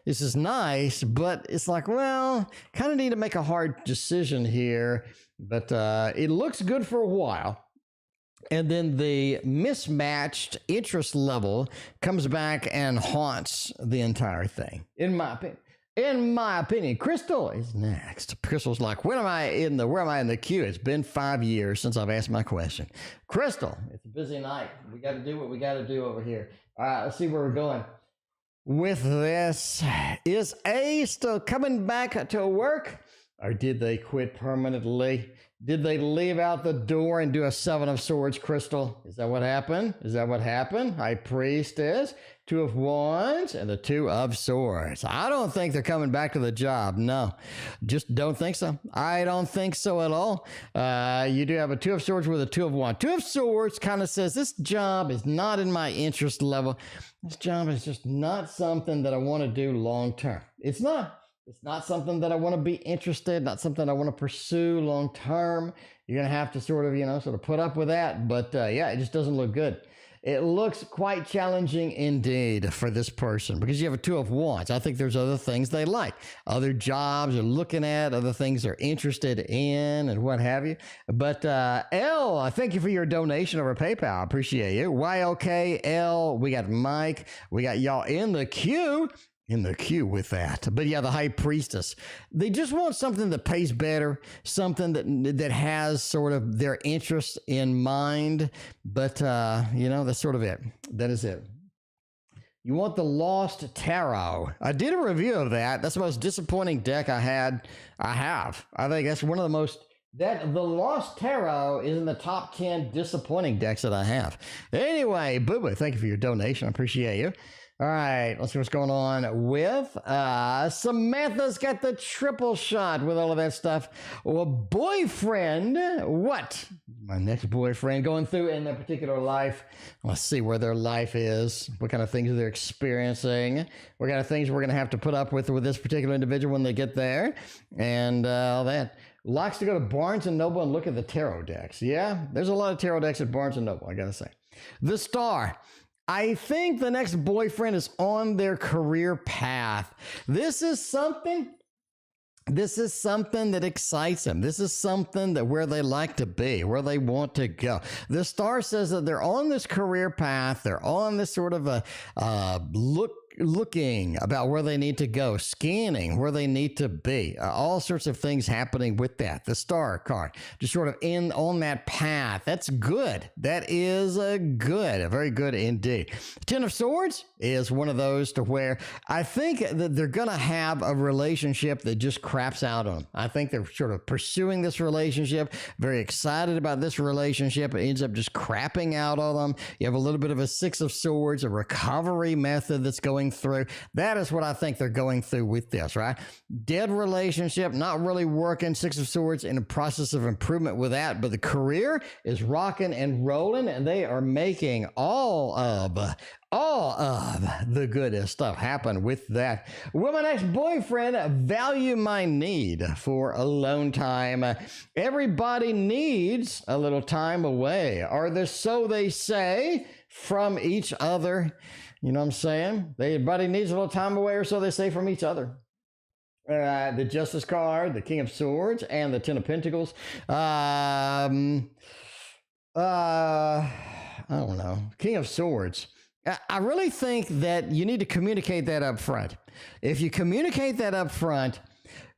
this is nice, but it's like, well, kind of need to make a hard decision here, but it looks good for a while. And then the mismatched interest level comes back and haunts the entire thing, in my opinion. In my opinion, Crystal is next. Crystal's like, where am I in the queue? It's been 5 years since I've asked my question. Crystal, it's a busy night. We got to do what we got to do over here. All right, let's see where we're going with this. Is A still coming back to work, or did they quit permanently? Did they leave out the door and do a 7 of Swords, Crystal? Is that what happened? High Priestess, 2 of Wands, and the 2 of Swords. I don't think they're coming back to the job. No, just don't think so. I don't think so at all. You do have a 2 of Swords with a 2 of Wands. 2 of Swords kind of says this job is not in my interest level. This job is just not something that I want to do long term. It's not something that I want to be interested, not something I want to pursue long term. You're going to have to sort of put up with that. But yeah, it just doesn't look good. It looks quite challenging indeed for this person because you have a 2 of Wands. I think there's other things they like, other jobs they're looking at, other things they're interested in, and what have you. But L, I thank you for your donation over PayPal. I appreciate you. YLKL, we got Mike, we got y'all in the queue with that. But yeah, the High Priestess, they just want something that pays better, something that has sort of their interest in mind. But that's sort of it. That is it. You want the Lost Tarot. I did a review of that. That's the most disappointing deck I have. I think that's one of the most, the Lost Tarot is in the top 10 disappointing decks that I have. Anyway, BooBoo, thank you for your donation. I appreciate you. All right, let's see what's going on with Samantha's got the triple shot with all of that stuff. Well, boyfriend, what? My next boyfriend going through in their particular life. Let's see where their life is, what kind of things they're experiencing, what kind of things we're going to have to put up with this particular individual when they get there, and all that. Likes to go to Barnes & Noble and look at the tarot decks. Yeah, there's a lot of tarot decks at Barnes & Noble, I got to say. The Star. I think the next boyfriend is on their career path. This is something that excites them. This is something that where they like to be, where they want to go. The Star says that they're on this career path. They're on this sort of a looking about where they need to go, scanning where they need to be, all sorts of things happening with that. The Star card, just sort of on that path. That's good. That is good, very good indeed. Ten of Swords is one of those to where I think that they're going to have a relationship that just craps out on them. I think they're sort of pursuing this relationship, very excited about this relationship. It ends up just crapping out on them. You have a little bit of a Six of Swords, a recovery method that's going through. That is what I think they're going through with this, right? Dead relationship, not really working. Six of Swords in a process of improvement with that, but the career is rocking and rolling, and they are making all of the goodest stuff happen with that. Will my next boyfriend value my need for alone time? Everybody needs a little time away, or so they say, from each other. You know what I'm saying? Everybody needs a little time away, or so they say, from each other. The Justice card, the King of Swords, and the Ten of Pentacles. I don't know. King of Swords. I really think that you need to communicate that up front. If you communicate that up front,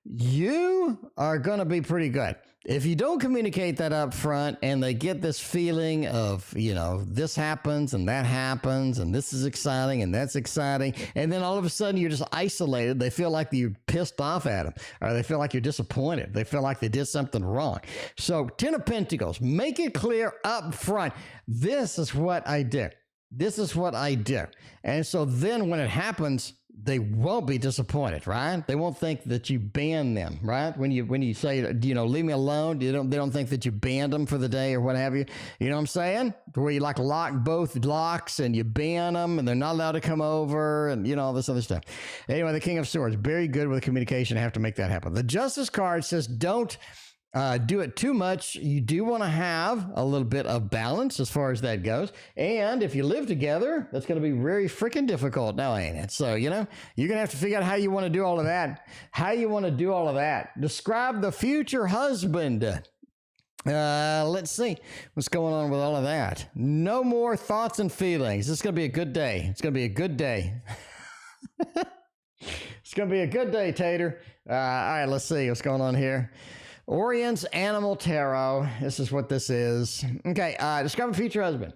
you are going to be pretty good. If you don't communicate that up front and they get this feeling of, you know, this happens and that happens and this is exciting and that's exciting, and then all of a sudden you're just isolated, they feel like you're pissed off at them, or they feel like you're disappointed. They feel like they did something wrong. So Ten of Pentacles, make it clear up front. This is what I did. This is what I do. And so then when it happens, they won't be disappointed, right? They won't think that you banned them, right? When you say, you know, leave me alone, they don't think that you banned them for the day or what have you. You know what I'm saying? Where you like lock both locks and you ban them and they're not allowed to come over and, you know, all this other stuff. Anyway, the King of Swords, very good with communication. Have to make that happen. The Justice card says don't do it too much. You do want to have a little bit of balance as far as that goes. And if you live together, that's going to be very freaking difficult now, ain't it? So, you know, you're going to have to figure out how you want to do all of that. How you want to do all of that. Describe the future husband. Let's see what's going on with all of that. No more thoughts and feelings. It's going to be a good day. It's going to be a good day. It's going to be a good day, Tater. All right, let's see what's going on here. Orion's Animal Tarot. This is what this is. Okay, describe a future husband.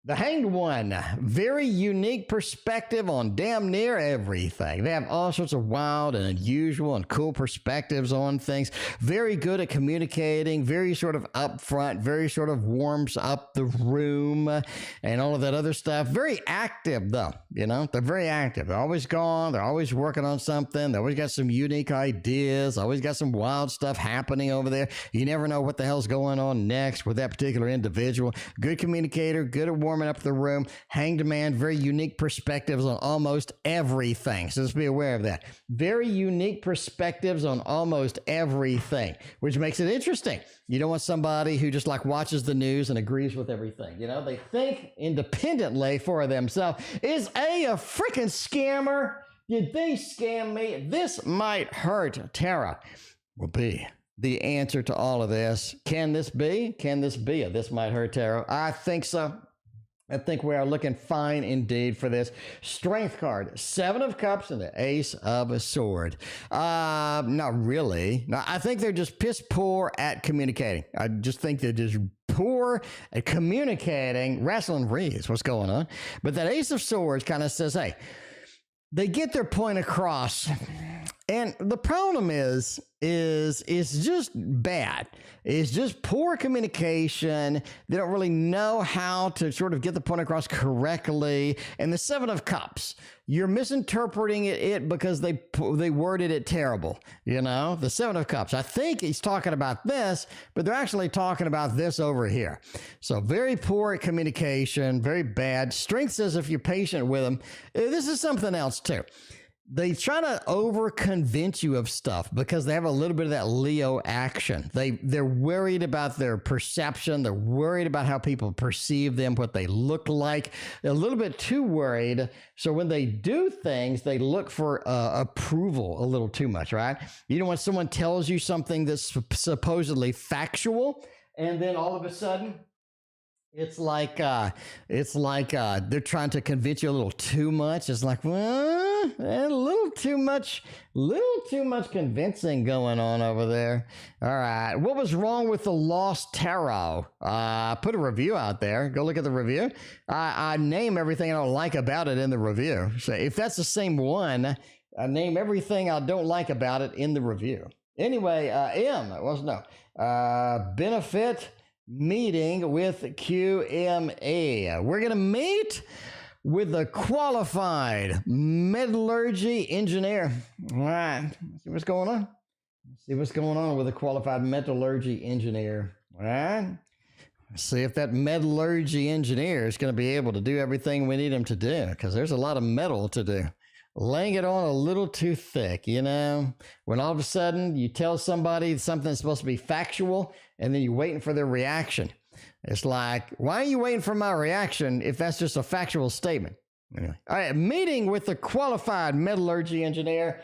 The Hanged One, very unique perspective on damn near everything. They have all sorts of wild and unusual and cool perspectives on things. Very good at communicating, very sort of upfront, very sort of warms up the room and all of that other stuff. Very active though, you know, they're very active. They're always gone. They're always working on something. They always got some unique ideas, always got some wild stuff happening over there. You never know what the hell's going on next with that particular individual. Good communicator, good at warming up the room. Hanged Man, very unique perspectives on almost everything. So just be aware of that. Very unique perspectives on almost everything, which makes it interesting. You don't want somebody who just like watches the news and agrees with everything. You know, they think independently for themselves. Is A a freaking scammer? Did they scam me? This might hurt. Tara will be the answer to all of this. Can this be? Can this be a This Might Hurt Tarot? I think so. I think we are looking fine indeed for this. Strength card, Seven of Cups and the Ace of a Sword. Not really. No, I think they're just piss poor at communicating. I just think they're just poor at communicating. Wrestling reads what's going on. But that Ace of Swords kind of says, hey, they get their point across And the problem is it's just bad. It's just poor communication. They don't really know how to sort of get the point across correctly. And the Seven of Cups, you're misinterpreting it because they worded it terrible. You know, the Seven of Cups. I think he's talking about this, but they're actually talking about this over here. So very poor communication, very bad. Strength says if you're patient with them, this is something else too. They try to over-convince you of stuff because they have a little bit of that Leo action. They're worried about their perception. They're worried about how people perceive them, what they look like. They're a little bit too worried. So when they do things, they look for approval a little too much, right? You know, when someone tells you something that's supposedly factual, and then all of a sudden, it's like they're trying to convince you a little too much. It's like, well, a little too much convincing going on over there. All right. What was wrong with the Lost Tarot? Put a review out there. Go look at the review. I name everything I don't like about it in the review. So if that's the same one, I name everything I don't like about it in the review. Anyway, benefit meeting with QMA. We're going to meet with a qualified metallurgy engineer. All right. See what's going on. See what's going on with a qualified metallurgy engineer. All right. See if that metallurgy engineer is going to be able to do everything we need him to do, because there's a lot of metal to do. Laying it on a little too thick, you know, when all of a sudden you tell somebody something that's supposed to be factual and then you're waiting for their reaction. It's like, why are you waiting for my reaction if that's just a factual statement? Anyway. All right, meeting with the qualified metallurgy engineer,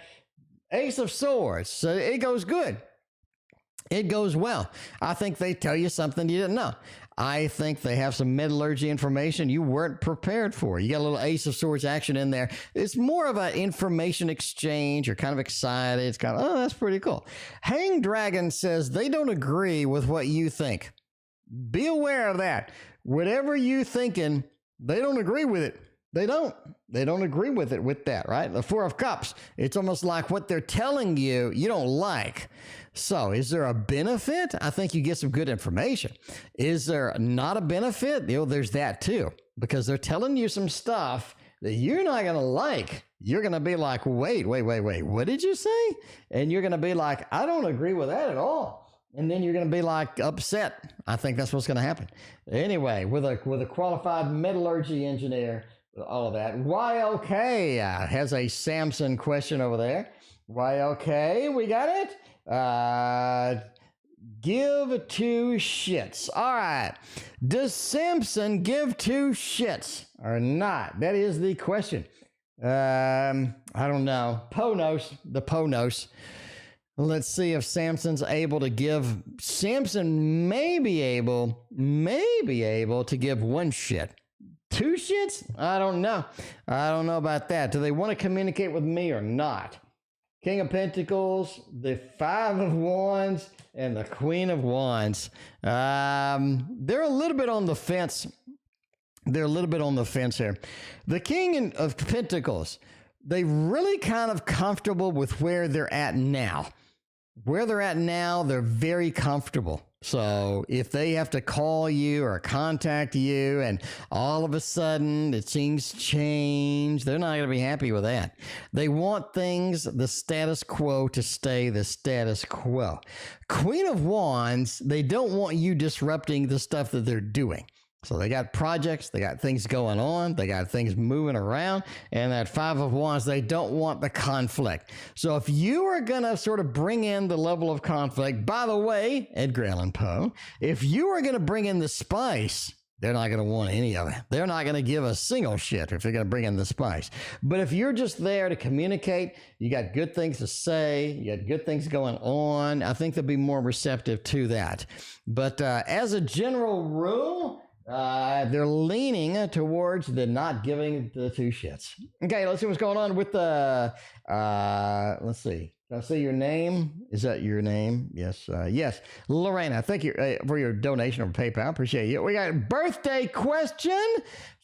Ace of Swords. So it goes good. It goes well. I think they tell you something you didn't know. I think they have some metallurgy information you weren't prepared for. You got a little Ace of Swords action in there. It's more of an information exchange. You're kind of excited. It's kind of, oh, that's pretty cool. Hang Dragon says they don't agree with what you think. Be aware of that. Whatever you thinking, they don't agree with it. They don't agree with it with that, right? The Four of Cups. It's almost like what they're telling you, you don't like. So is there a benefit? I think you get some good information. Is there not a benefit? You know, there's that too, because they're telling you some stuff that you're not going to like. You're going to be like, wait, what did you say? And you're going to be like, I don't agree with that at all. And then you're going to be like upset. I think that's what's going to happen. Anyway, with a qualified metallurgy engineer, all of that. YLK has a Samson question over there. YLK, we got it. Give two shits. All right. Does Samson give two shits or not? That is the question. I don't know. The Ponos. Let's see if Samson's able to give. Samson may be able to give one shit. Two shits? I don't know. I don't know about that. Do they want to communicate with me or not? King of Pentacles, the Five of Wands, and the Queen of Wands. They're a little bit on the fence. They're a little bit on the fence here. The King of Pentacles, they really kind of comfortable with where they're at now. Where they're at now, they're very comfortable. So if they have to call you or contact you and all of a sudden it seems change, they're not going to be happy with that. They want things, the status quo, to stay the status quo. Queen of Wands, they don't want you disrupting the stuff that they're doing. So they got projects, they got things going on, they got things moving around, and that Five of Wands, they don't want the conflict. So if you are going to sort of bring in the level of conflict, by the way, Edgar Allan Poe, if you are going to bring in the spice, they're not going to want any of it. They're not going to give a single shit if they're going to bring in the spice. But if you're just there to communicate, you got good things to say, you got good things going on, I think they'll be more receptive to that. But as a general rule, they're leaning towards the not giving the two shits. Okay, let's see what's going on with the, let's see. Did I say your name? Is that your name? Yes. Yes. Lorena, thank you for your donation on PayPal. Appreciate you. We got a birthday question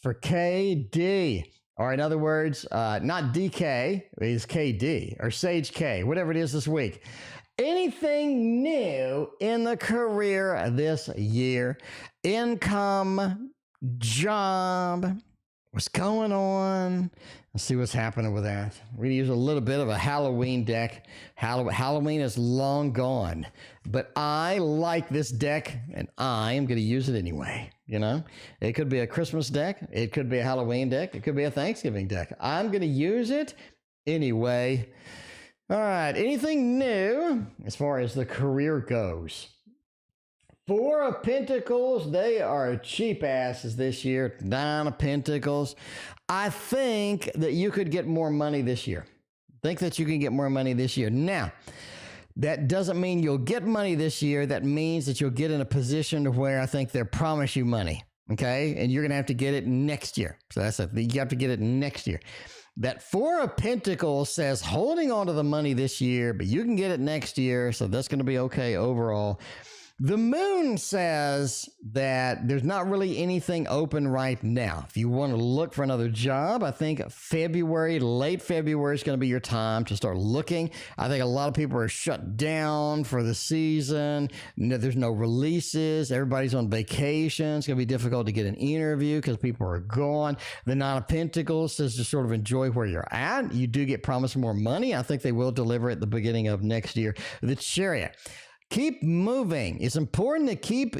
for KD. Or in other words, not DK, it's KD or Sage K, whatever it is this week. Anything new in the career this year? Income, job, what's going on? Let's see what's happening with that. We're going to use a little bit of a Halloween deck. Halloween is long gone, but I like this deck, and I am going to use it anyway. You know, it could be a Christmas deck. It could be a Halloween deck. It could be a Thanksgiving deck. I'm going to use it anyway. All right. Anything new as far as the career goes? Four of Pentacles, they are cheap asses this year. Nine of Pentacles. I think that you could get more money this year. Think that you can get more money this year. Now, that doesn't mean you'll get money this year. That means that you'll get in a position where I think they'll promise you money, okay? And you're going to have to get it next year. So that's it. You have to get it next year. That Four of Pentacles says holding on to the money this year, but you can get it next year, so that's going to be okay overall. The Moon says that there's not really anything open right now. If you want to look for another job, I think February, late February is going to be your time to start looking. I think a lot of people are shut down for the season. There's no releases. Everybody's on vacation. It's going to be difficult to get an interview because people are gone. The Nine of Pentacles says to sort of enjoy where you're at. You do get promised more money. I think they will deliver at the beginning of next year. The Chariot. Keep moving. It's important to keep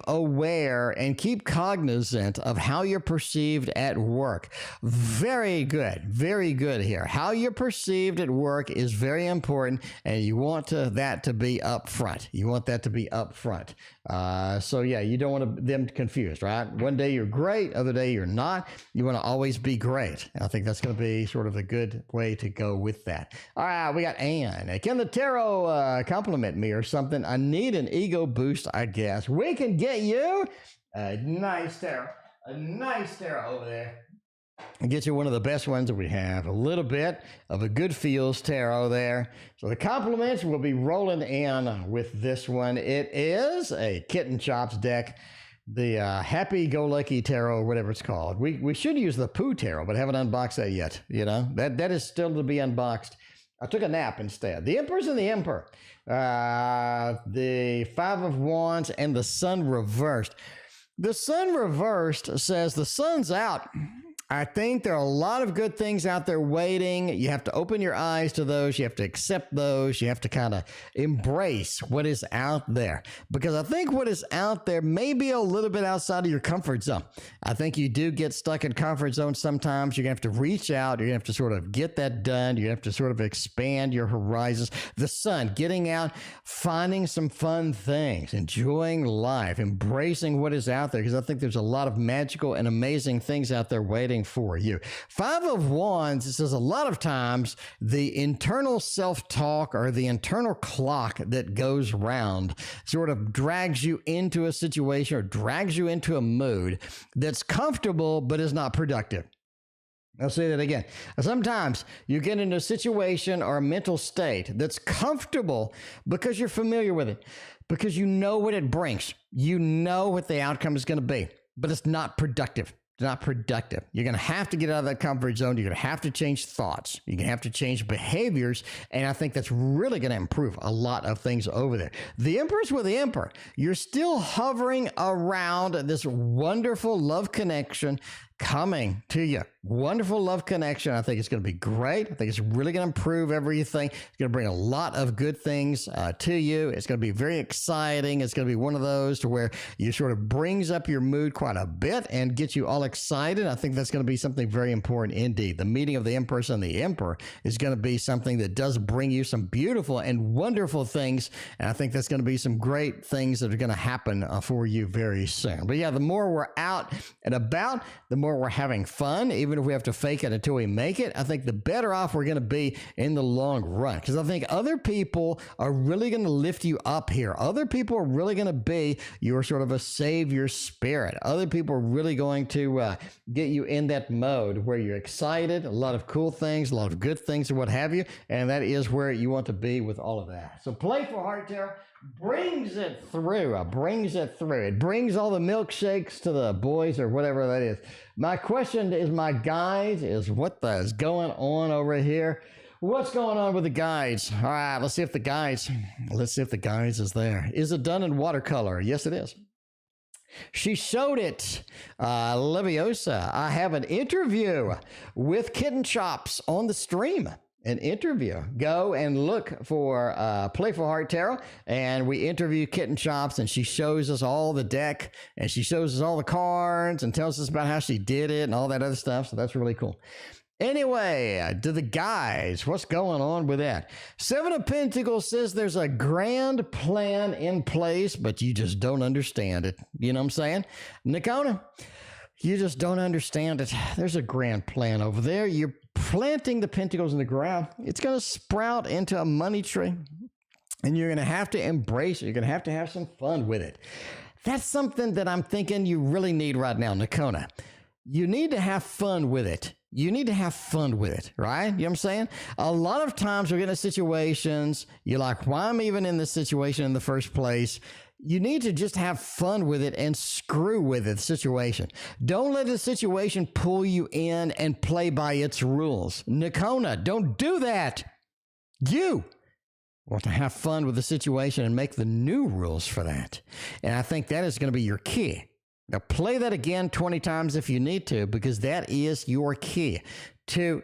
aware and keep cognizant of how you're perceived at work. Very good here. How you're perceived at work is very important, and you want that to be up front. You want that to be up front. So yeah, you don't want them confused, right? One day you're great, other day you're not. You want to always be great. I think that's going to be sort of a good way to go with that. All right, we got Anne. Can the tarot compliment me or something? I need an ego boost, I guess. We can get you a nice tarot over there. And get you one of the best ones that we have. A little bit of a good feels tarot there. So the compliments will be rolling in with this one. It is a Kitten Chops deck. The happy-go-lucky tarot, or whatever it's called. We should use the Pooh tarot, but haven't unboxed that yet. You know, that is still to be unboxed. I took a nap instead. The Empress and the Emperor. The Five of Wands and the Sun reversed. The Sun reversed says the sun's out. I think there are a lot of good things out there waiting. You have to open your eyes to those. You have to accept those. You have to kind of embrace what is out there. Because I think what is out there may be a little bit outside of your comfort zone. I think you do get stuck in comfort zone sometimes. You're going to have to reach out. You're going to have to sort of get that done. You have to sort of expand your horizons. The sun, getting out, finding some fun things, enjoying life, embracing what is out there. Because I think there's a lot of magical and amazing things out there waiting for you. Five of Wands, it says a lot of times the internal self-talk or the internal clock that goes round sort of drags you into a situation or drags you into a mood that's comfortable but is not productive. I'll say that again. Sometimes you get into a situation or a mental state that's comfortable because you're familiar with it, because you know what it brings. You know what the outcome is going to be, but it's not productive. Not productive. You're going to have to get out of that comfort zone. You're going to have to change thoughts. You're going to have to change behaviors. And I think that's really going to improve a lot of things over there. The Empress with the Emperor. You're still hovering around this wonderful love connection coming to you. Wonderful love connection. I think it's going to be great. I think it's really going to improve everything. It's going to bring a lot of good things to you. It's going to be very exciting. It's going to be one of those to where you sort of brings up your mood quite a bit and gets you all excited. I think that's going to be something very important indeed. The meeting of the Empress and the Emperor is going to be something that does bring you some beautiful and wonderful things. And I think that's going to be some great things that are going to happen for you very soon. But yeah, the more we're out and about, the more we're having fun, even if we have to fake it until we make it. I think the better off we're going to be in the long run, because I think other people are really going to lift you up here. Other people are really going to be your sort of a savior spirit. Other people are really going to get you in that mode where you're excited, a lot of cool things, a lot of good things and what have you, and that is where you want to be with all of that. So Playful Heart Tarot, brings it through. Brings it through. It brings all the milkshakes to the boys or whatever that is. My question is, my guides, is what is going on over here? What's going on with the guides? All right, let's see if the guides is there. Is it done in watercolor? Yes, it is. She showed it. Leviosa, I have an interview with Kitten Chops on the stream. An interview. Go and look for Playful Heart Tarot, and we interview Kitten Chops, and she shows us all the deck, and she shows us all the cards, and tells us about how she did it, and all that other stuff, so that's really cool. Anyway, to the guys, what's going on with that? Seven of Pentacles says there's a grand plan in place, but you just don't understand it. You know what I'm saying? Nikona, you just don't understand it. There's a grand plan over there. You're planting the pentacles in the ground. It's going to sprout into a money tree, and you're going to have to embrace it. You're going to have some fun with it. That's something that I'm thinking you really need right now, Nikona. You need to have fun with it. You need to have fun with it, right? You know what I'm saying? A lot of times we get into situations, you're like, why am I even in this situation in the first place? You need to just have fun with it and screw with the situation. Don't let the situation pull you in and play by its rules. Nikona, don't do that. You want to have fun with the situation and make the new rules for that. And I think that is going to be your key. Now, play that again 20 times if you need to, because that is your key to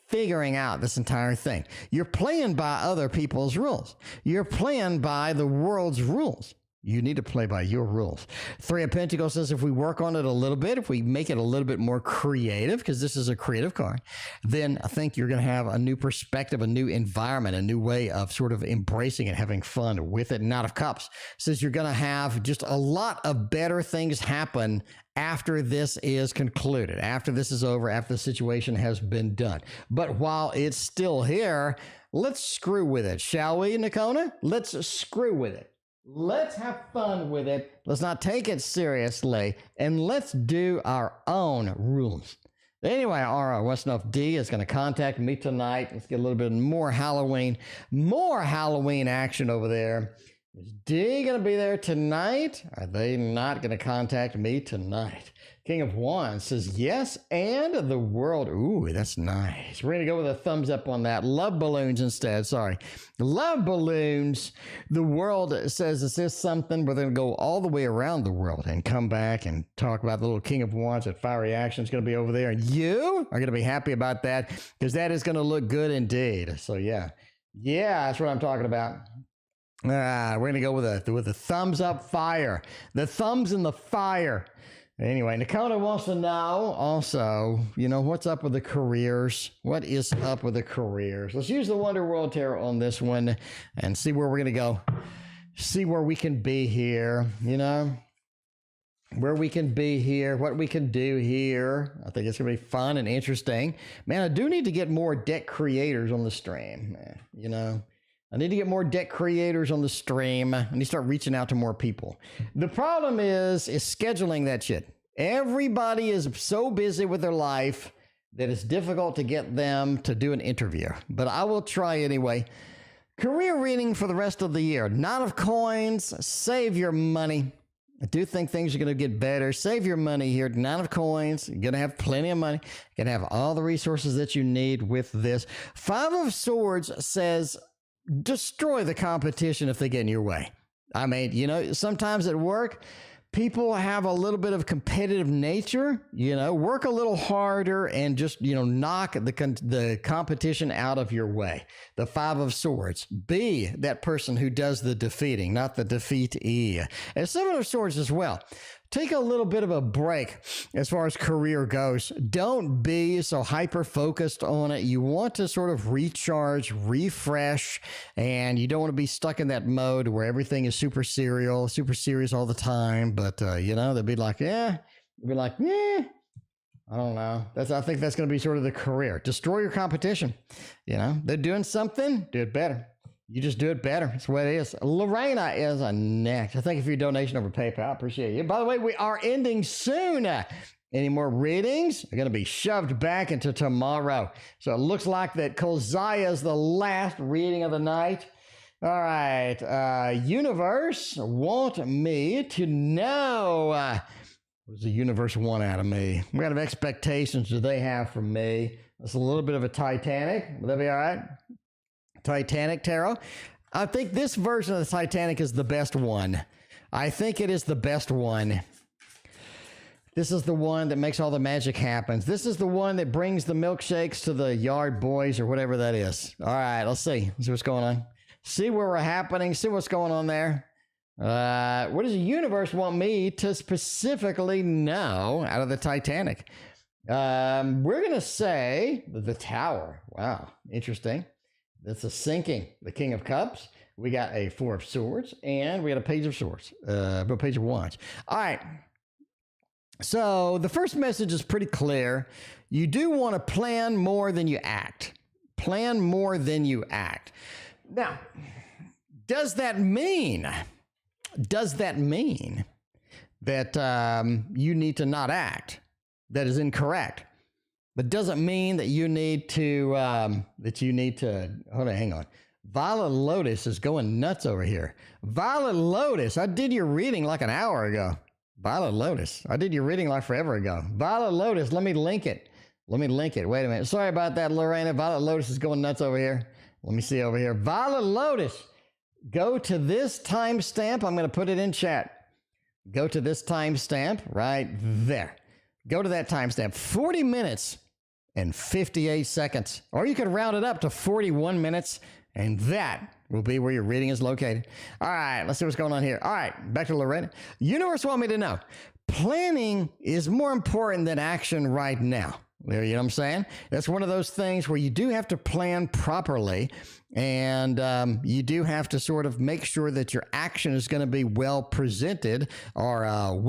figuring out this entire thing. You're playing by other people's rules. You're playing by the world's rules. You need to play by your rules. Three of Pentacles says if we work on it a little bit, if we make it a little bit more creative, because this is a creative card, then I think you're going to have a new perspective, a new environment, a new way of sort of embracing it, having fun with it. Knight of Cups says you're going to have just a lot of better things happen after this is concluded, after this is over, after the situation has been done. But while it's still here, let's screw with it, shall we, Nikona? Let's screw with it. Let's have fun with it. Let's not take it seriously, and let's do our own rules. Anyway, Aura wants to know if D is going to contact me tonight. Let's get a little bit more Halloween action over there. Is D going to be there tonight? Are they not going to contact me tonight? King of Wands says yes, and the world. Ooh, that's nice. We're going to go with a thumbs up on that. Love balloons instead. Sorry. Love balloons. The world says, is this something? We're going to go all the way around the world and come back and talk about the little King of Wands. That fiery action is going to be over there. And you are going to be happy about that, because that is going to look good indeed. So, yeah. Yeah, that's what I'm talking about. We're going to go with a thumbs up fire. The thumbs in the fire. Anyway, Nikona wants to know also, what's up with the careers? What is up with the careers? Let's use the Wonder World Tarot on this one and see where we're going to go. See where we can be here, where we can be here, what we can do here. I think it's going to be fun and interesting. Man, I do need to get more deck creators on the stream, I need to get more deck creators on the stream. I need to start reaching out to more people. The problem is scheduling that shit. Everybody is so busy with their life that it's difficult to get them to do an interview. But I will try anyway. Career reading for the rest of the year. Knight of Coins, save your money. I do think things are going to get better. Save your money here. Knight of Coins. You're going to have plenty of money. You're going to have all the resources that you need with this. Five of Swords says, destroy the competition if they get in your way. I mean, sometimes at work, people have a little bit of competitive nature, work a little harder and just, knock the competition out of your way. The Five of Swords. Be that person who does the defeating, not the defeatee. And Seven of Swords as well. Take a little bit of a break as far as career goes. Don't be so hyper-focused on it. You want to sort of recharge, refresh, and you don't want to be stuck in that mode where everything is super serious all the time. But, they'll be like, I don't know. I think that's going to be sort of the career. Destroy your competition. They're doing something, do it better. You just do it better. That's what it is. Lorena is next. I thank you for your donation over PayPal. I appreciate you. By the way, we are ending soon. Any more readings are going to be shoved back into tomorrow. So it looks like that Kulziya is the last reading of the night. All right. Universe want me to know. What does the universe want out of me? What kind of expectations do they have from me? That's a little bit of a Titanic. Will that be all right? Titanic tarot. I think this version of the Titanic is the best one. I think it is the best one. This is the one that makes all the magic happen. This is the one that brings the milkshakes to the yard boys or whatever that is. All right, let's see. Let's see what's going on. See where we're happening. See what's going on there. What does the universe want me to specifically know out of the Titanic? We're going to say the Tower. Wow, interesting. That's a sinking. The King of Cups. We got a Four of Swords, and we got a Page of Swords, a Page of Wands. All right. So the first message is pretty clear. You do want to plan more than you act. Plan more than you act. Now, does that mean that you need to not act? That is incorrect. But doesn't mean that you need to, hold on, hang on. VioletLotus is going nuts over here. VioletLotus, I did your reading like an hour ago. VioletLotus, I did your reading like forever ago. VioletLotus, let me link it. Wait a minute. Sorry about that, Lorena. VioletLotus is going nuts over here. Let me see over here. VioletLotus, go to this timestamp. I'm going to put it in chat. Go to this timestamp right there. Go to that timestamp. 40 minutes and 58 seconds. Or you could round it up to 41 minutes, and that will be where your reading is located. All right, let's see what's going on here. All right, back to Lorena. Universe want me to know. Planning is more important than action right now. You know what I'm saying? That's one of those things where you do have to plan properly, and you do have to sort of make sure that your action is going to be well presented or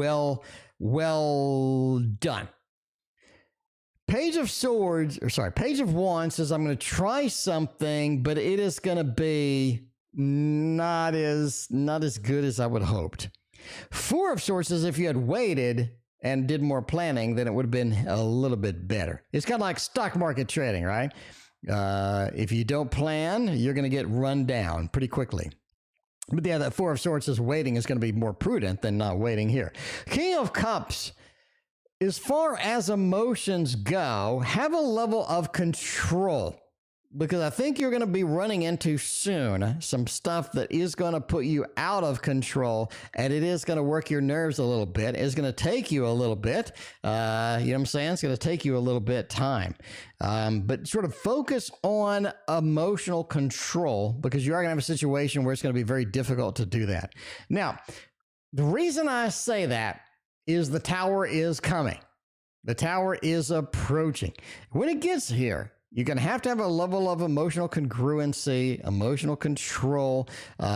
well done. Page of Wands says, I'm going to try something, but it is going to be not as good as I would hoped. Four of Swords says, if you had waited and did more planning, then it would have been a little bit better. It's kind of like stock market trading, right? If you don't plan, you're going to get run down pretty quickly. But yeah, that Four of Swords says waiting is going to be more prudent than not waiting here. King of Cups. As far as emotions go, have a level of control, because I think you're going to be running into soon some stuff that is going to put you out of control, and it is going to work your nerves a little bit. It's going to take you a little bit. You know what I'm saying? It's going to take you a little bit time. But sort of focus on emotional control, because you are going to have a situation where it's going to be very difficult to do that. Now, the reason I say that is the Tower is coming. The Tower is approaching. When it gets here, you're going to have a level of emotional congruency, emotional control. You're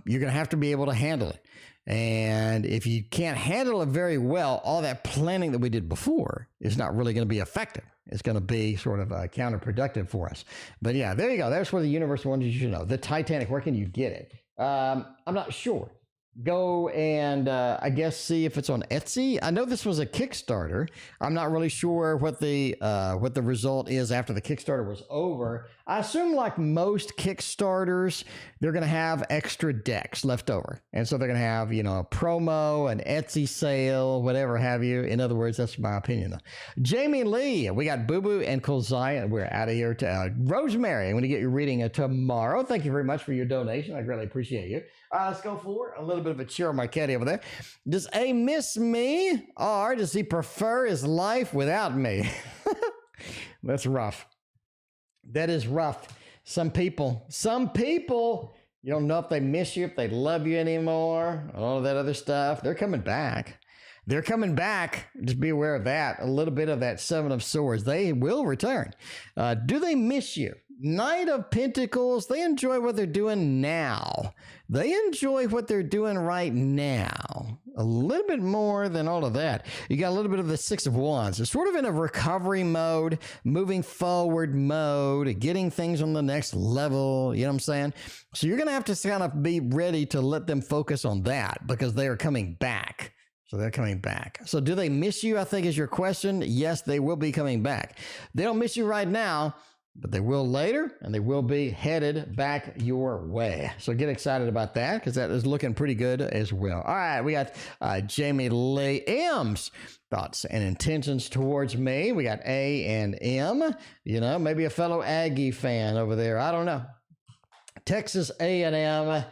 going to have to be able to handle it. And if you can't handle it very well, all that planning that we did before is not really going to be effective. It's going to be sort of counterproductive for us. But yeah, there you go. That's where the universe wanted you to know. The Titanic, where can you get it? I'm not sure. Go and I guess see if it's on Etsy. I know this was a Kickstarter. I'm not really sure what the result is after the Kickstarter was over. I assume, like most Kickstarters, they're going to have extra decks left over, and so they're going to have, you know, a promo, an Etsy sale, whatever have you. In other words, that's my opinion. Jamie Lee, we got BooBoo and Kulziya. We're out of here. To Rosemary, I'm going to get your reading tomorrow. Thank you very much for your donation. I greatly appreciate you. Let's go for a little bit of a cheer on my caddy over there. Does A miss me, or does he prefer his life without me? That's rough. That is rough. Some people, you don't know if they miss you, if they love you anymore, all of that other stuff. They're coming back. They're coming back. Just be aware of that. A little bit of that Seven of Swords. They will return. Do they miss you? Knight of Pentacles, they enjoy what they're doing now. They enjoy what they're doing right now. A little bit more than all of that. You got a little bit of the Six of Wands. It's sort of in a recovery mode, moving forward mode, getting things on the next level. You know what I'm saying? So you're going to have to kind of be ready to let them focus on that, because they are coming back. So they're coming back. So do they miss you, I think, is your question. Yes, they will be coming back. They don't miss you right now. but they will later, and they will be headed back your way. So get excited about that, because that is looking pretty good as well. All right, we got Jamie Lee M's thoughts and intentions towards me. We got A and M, you know, maybe a fellow Aggie fan over there. I don't know. Texas A&M.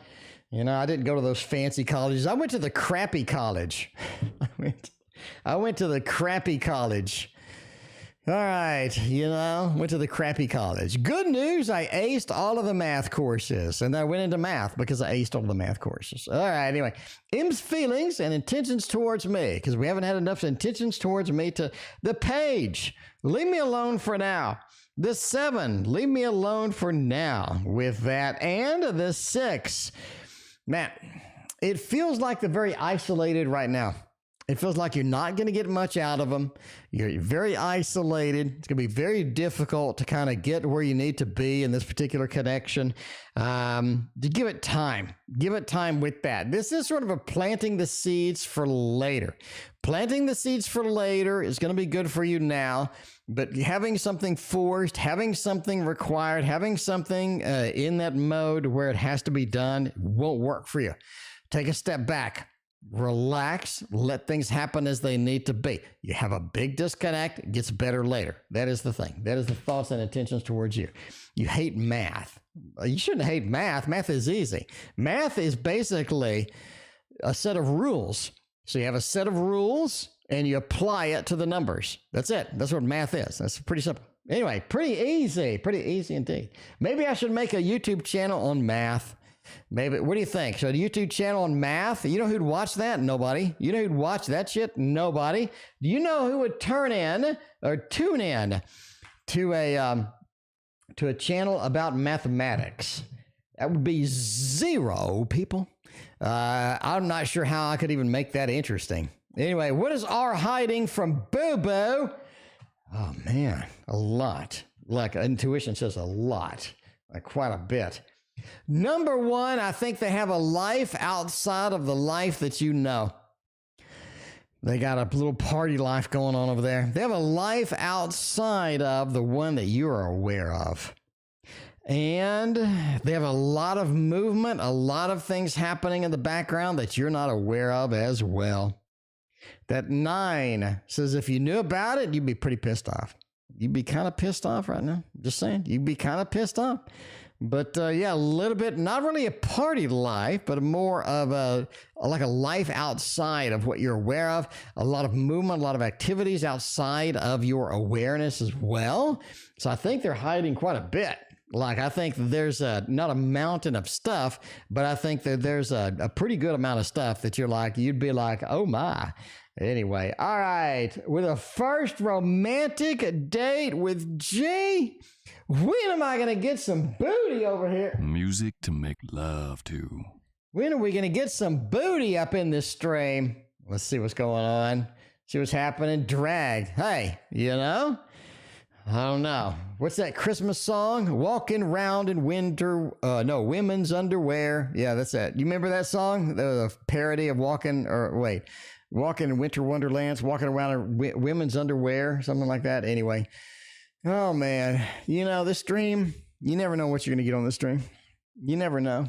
You know, I didn't go to those fancy colleges. I went to the crappy college. I went to the crappy college. All right, you know, went to the crappy college. Good news, I aced all of the math courses, and I went into math because I aced all the math courses. All right, anyway, M's feelings and intentions towards me, because we haven't had enough intentions towards me to the page. Leave me alone for now. The 7, leave me alone for now with that. And the 6, man, it feels like they're very isolated right now. It feels like you're not going to get much out of them. You're very isolated. It's going to be very difficult to kind of get where you need to be in this particular connection. To give it time. Give it time with that. This is sort of a planting the seeds for later. Planting the seeds for later is going to be good for you now, but having something forced, having something required, having something in that mode where it has to be done won't work for you. Take a step back. Relax, let things happen as they need to be. You have a big disconnect, it gets better later. That is the thing. That is the thoughts and intentions towards you. You hate math. You shouldn't hate math. Math is easy. Math is basically a set of rules. So you have a set of rules and you apply it to the numbers. That's it. That's what math is. That's pretty simple. Anyway, pretty easy indeed. Maybe I should make a YouTube channel on math. Maybe. What do you think? So a YouTube channel on math? You know who'd watch that? Nobody. You know who'd watch that shit? Nobody. Do you know who would tune in to a channel about mathematics? That would be 0 people. I'm not sure how I could even make that interesting. Anyway, what is R hiding from BooBoo? Oh man, a lot. Like intuition says a lot, like quite a bit. Number 1, I think they have a life outside of the life that you know. They got a little party life going on over there. They have a life outside of the one that you are aware of. And they have a lot of movement, a lot of things happening in the background that you're not aware of as well. That 9 says if you knew about it, you'd be pretty pissed off. You'd be kind of pissed off right now. Just saying, you'd be kind of pissed off. But yeah, a little bit, not really a party life, but more of like a life outside of what you're aware of. A lot of movement, a lot of activities outside of your awareness as well. So I think they're hiding quite a bit. Like, I think there's not a mountain of stuff, but I think that there's a pretty good amount of stuff that you'd be like, oh my. Anyway, all right. With a first romantic date with G. When am I going to get some booty over here? Music to make love to. When are we going to get some booty up in this stream? Let's see what's going on. See what's happening. Drag. Hey, you know? I don't know. What's that Christmas song? Walking around in women's underwear. Yeah, that's it. You remember that song? The parody of Walking in Winter Wonderlands, walking around in women's underwear, something like that. Anyway. Oh, man. You know, this stream, you never know what you're going to get on this stream. You never know.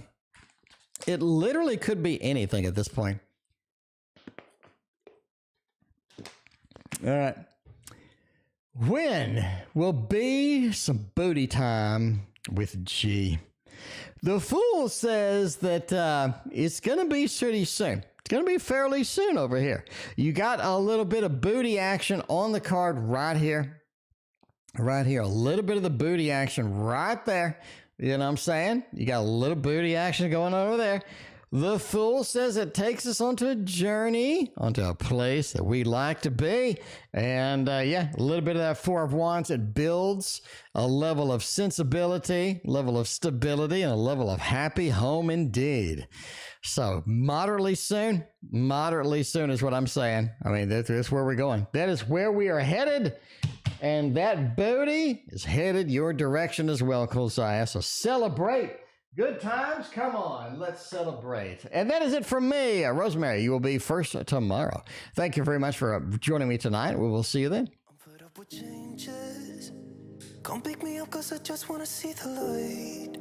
It literally could be anything at this point. All right. When will be some booty time with G? The Fool says that it's going to be pretty soon. It's going to be fairly soon over here. You got a little bit of booty action on the card right here. Right here, a little bit of the booty action right there. You know what I'm saying? You got a little booty action going on over there. The Fool says it takes us onto a journey, onto a place that we like to be. And yeah, a little bit of that 4 of Wands. It builds a level of sensibility, level of stability, and a level of happy home indeed. So moderately soon is what I'm saying. I mean, that's where we're going. That is where we are headed. And that booty is headed your direction as well, Kulziya. So celebrate. Good times. Come on. Let's celebrate. And that is it from me. Rosemary, you will be first tomorrow. Thank you very much for joining me tonight. We will see you then. Put up with changes, Come pick me up cause I just wanna see the light.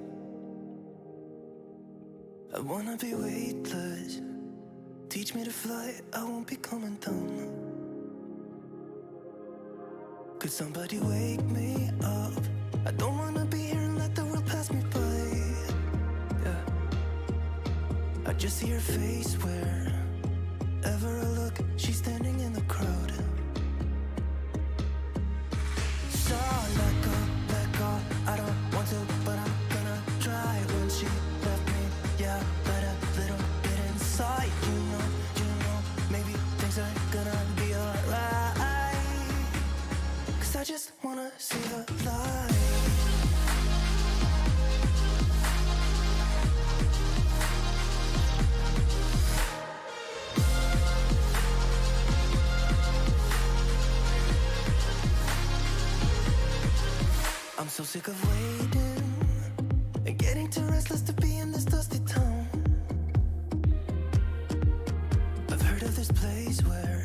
I wanna be weightless. Teach me to fly, I won't be coming down. Could somebody wake me up? I don't wanna be here and let the world pass me by. Yeah. I just see her face wherever I look. She's standing in the crowd. So let go, I don't want to, but I'm gonna try. When she left me, yeah, let a little bit inside. You know, maybe things are gonna be alright. Cause I just wanna see the light. I'm so sick of waiting.